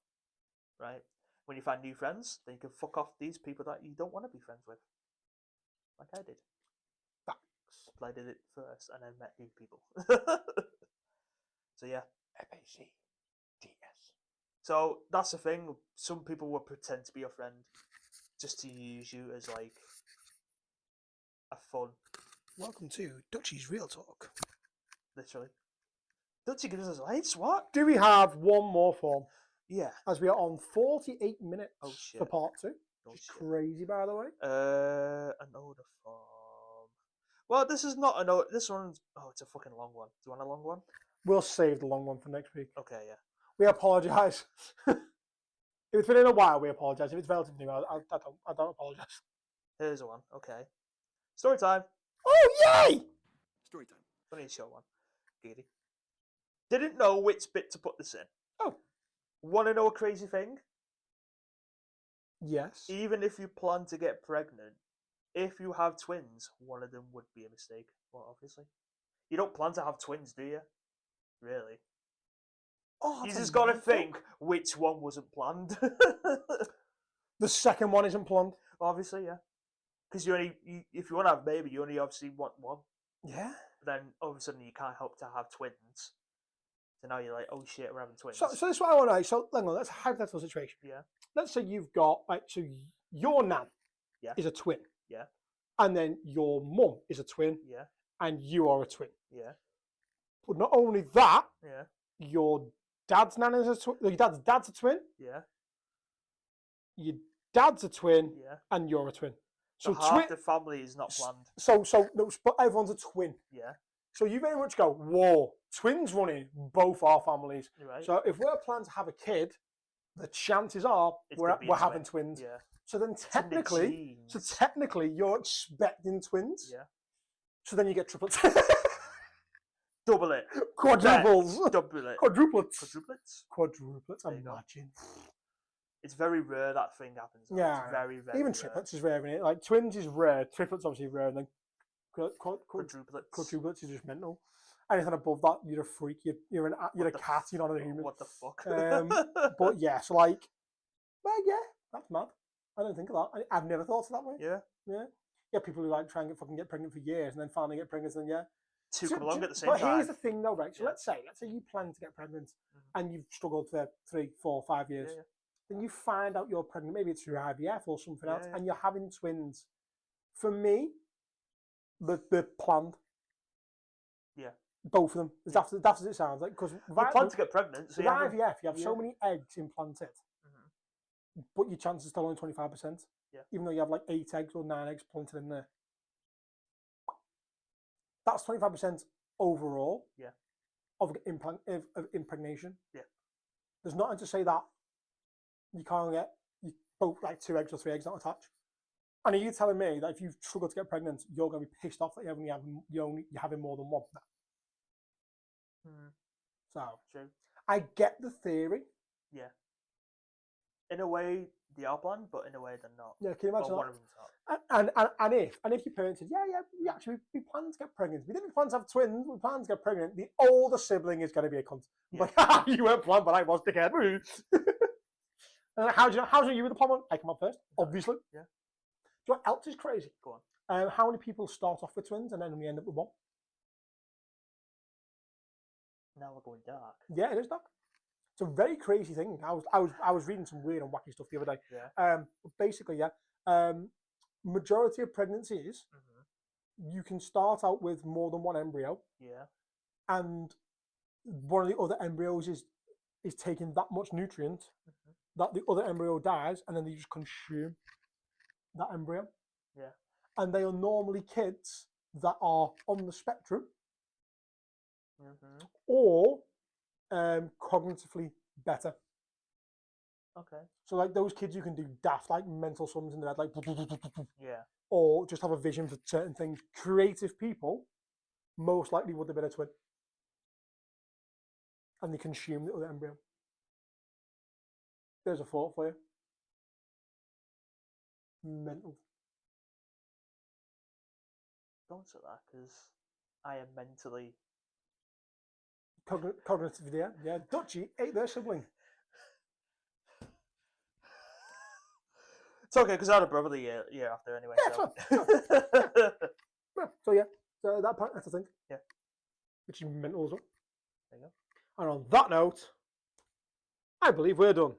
Right? When you find new friends, then you can fuck off these people that you don't want to be friends with. Like I did. Facts. I did it first and then met new people. So yeah. FACDS. So that's the thing. Some people will pretend to be your friend just to use you as like a fun, Welcome to Dutchy's Real Talk. literally. Dutchy gives us lights, what? Do we have one more form? Yeah. As we are on 48 minutes Oh, shit. for part 2. Oh, Which is shit. crazy, by the way. Another form. Well, this is not another. This one's. Oh, it's a fucking long one. Do you want a long one? We'll save the long one for next week. Okay, yeah. We apologise. If it's been in a while, we apologise. If it's relatively new, I don't apologise. Here's one. Okay. Story time. Oh, yay! Story time. Only a short one. Giggity. Didn't know which bit to put this in. Oh. Want to know a crazy thing? Yes. Even if you plan to get pregnant, if you have twins, one of them would be a mistake. Well, obviously. You don't plan to have twins, do you? Really? Oh, You that's just a got to mind think fuck. which one wasn't planned. The second one isn't planned. Obviously, yeah. Because if you want to have a baby, you only obviously want one. Yeah. But then all of a sudden you can't help to have twins. So now you're like, oh shit, we're having twins. So this is what I want to know. So, hang on, that's a hypothetical situation. Yeah. Let's say you've got, so your nan Yeah. is a twin. Yeah. And then your mum is a twin. Yeah. And you are a twin. Yeah. But not only that, Yeah. your dad's nan is a twin. Your dad's a twin. Yeah. Your dad's a twin. Yeah. And you're a twin. So half the family is not planned. But everyone's a twin. Yeah. So you very much go, whoa, twins running both our families. Right. So if we're planning to have a kid, the chances are we're having twins. Yeah. So then It's in the technically, genes. you're expecting twins. Yeah. So then you get triplets. Double it. Quadruples. Double it. Quadruplets. Quadruplets. There you go. Imagine. It's very rare that thing happens. Though. Yeah. It's very, very Even rare. triplets is rare, isn't it? Like twins is rare, triplets obviously rare, and then Quadruplets. Quadruplets is just mental. Anything above that, you're a freak. You're a cat. You're not a human. What the fuck? But yeah, so like, well, yeah, that's mad. I don't think of that. I've never thought of that way. Yeah. Yeah. Yeah, people who like try and get pregnant for years and then finally get pregnant, and then yeah. Two come along at the same time. But time. here's the thing, though, right? So Yeah. let's say you plan to get pregnant and you've struggled for 3, 4, 5 years. Yeah. Then you find out you're pregnant, maybe it's through IVF or something else, Yeah. and you're having twins. For me, they're planned. Yeah. Both of them. As daft as it sounds, like, because you plan to get pregnant. So with IVF, you have so many eggs implanted, Mhm. but your chance is still only 25%. Yeah. Even though you have like 8 eggs or 9 eggs planted in there. That's 25% overall. Yeah. Of impregnation. Yeah. There's nothing to say that you can't get both like 2 eggs or 3 eggs not attached. And are you telling me that if you struggle to get pregnant, you're going to be pissed off that you're having more than one? No. Mm. So True. I get the theory. Yeah. In a way, they are planned, but in a way, they're not. Yeah, can you But imagine one that? of them's not. And if your parents said, we plan to get pregnant. We didn't plan to have twins. We plan to get pregnant. The older sibling is going to be a cunt. Yeah. Like, you weren't planned, but I was, dickhead. And how's you with the plan one? I come up first, obviously. Yeah. Do you know what else is crazy? Go on. How many people start off with twins and then we end up with one? Now we're going dark. Yeah, it is that. It's a very crazy thing. I was reading some weird and wacky stuff the other day. Yeah. But basically, majority of pregnancies, you can start out with more than one embryo. Yeah. And one of the other embryos is taking that much nutrient that the other embryo dies, and then they just consume that embryo. Yeah. And they are normally kids that are on the spectrum or cognitively better. Okay. So like those kids, you can do daft like mental sums in their head, like Yeah. or just have a vision for certain things. Creative people most likely would have been a twin, and they consume the other embryo. There's a thought for you. Mental. Don't say that, because I am mentally. Cognitively, yeah. Dutchy ate their sibling. It's okay, because I had a brother the year after anyway. Yeah, so that part, that's the thing. Yeah. Which is mental as well. There you go. And on that note, I believe we're done.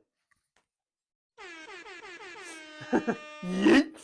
Yeet.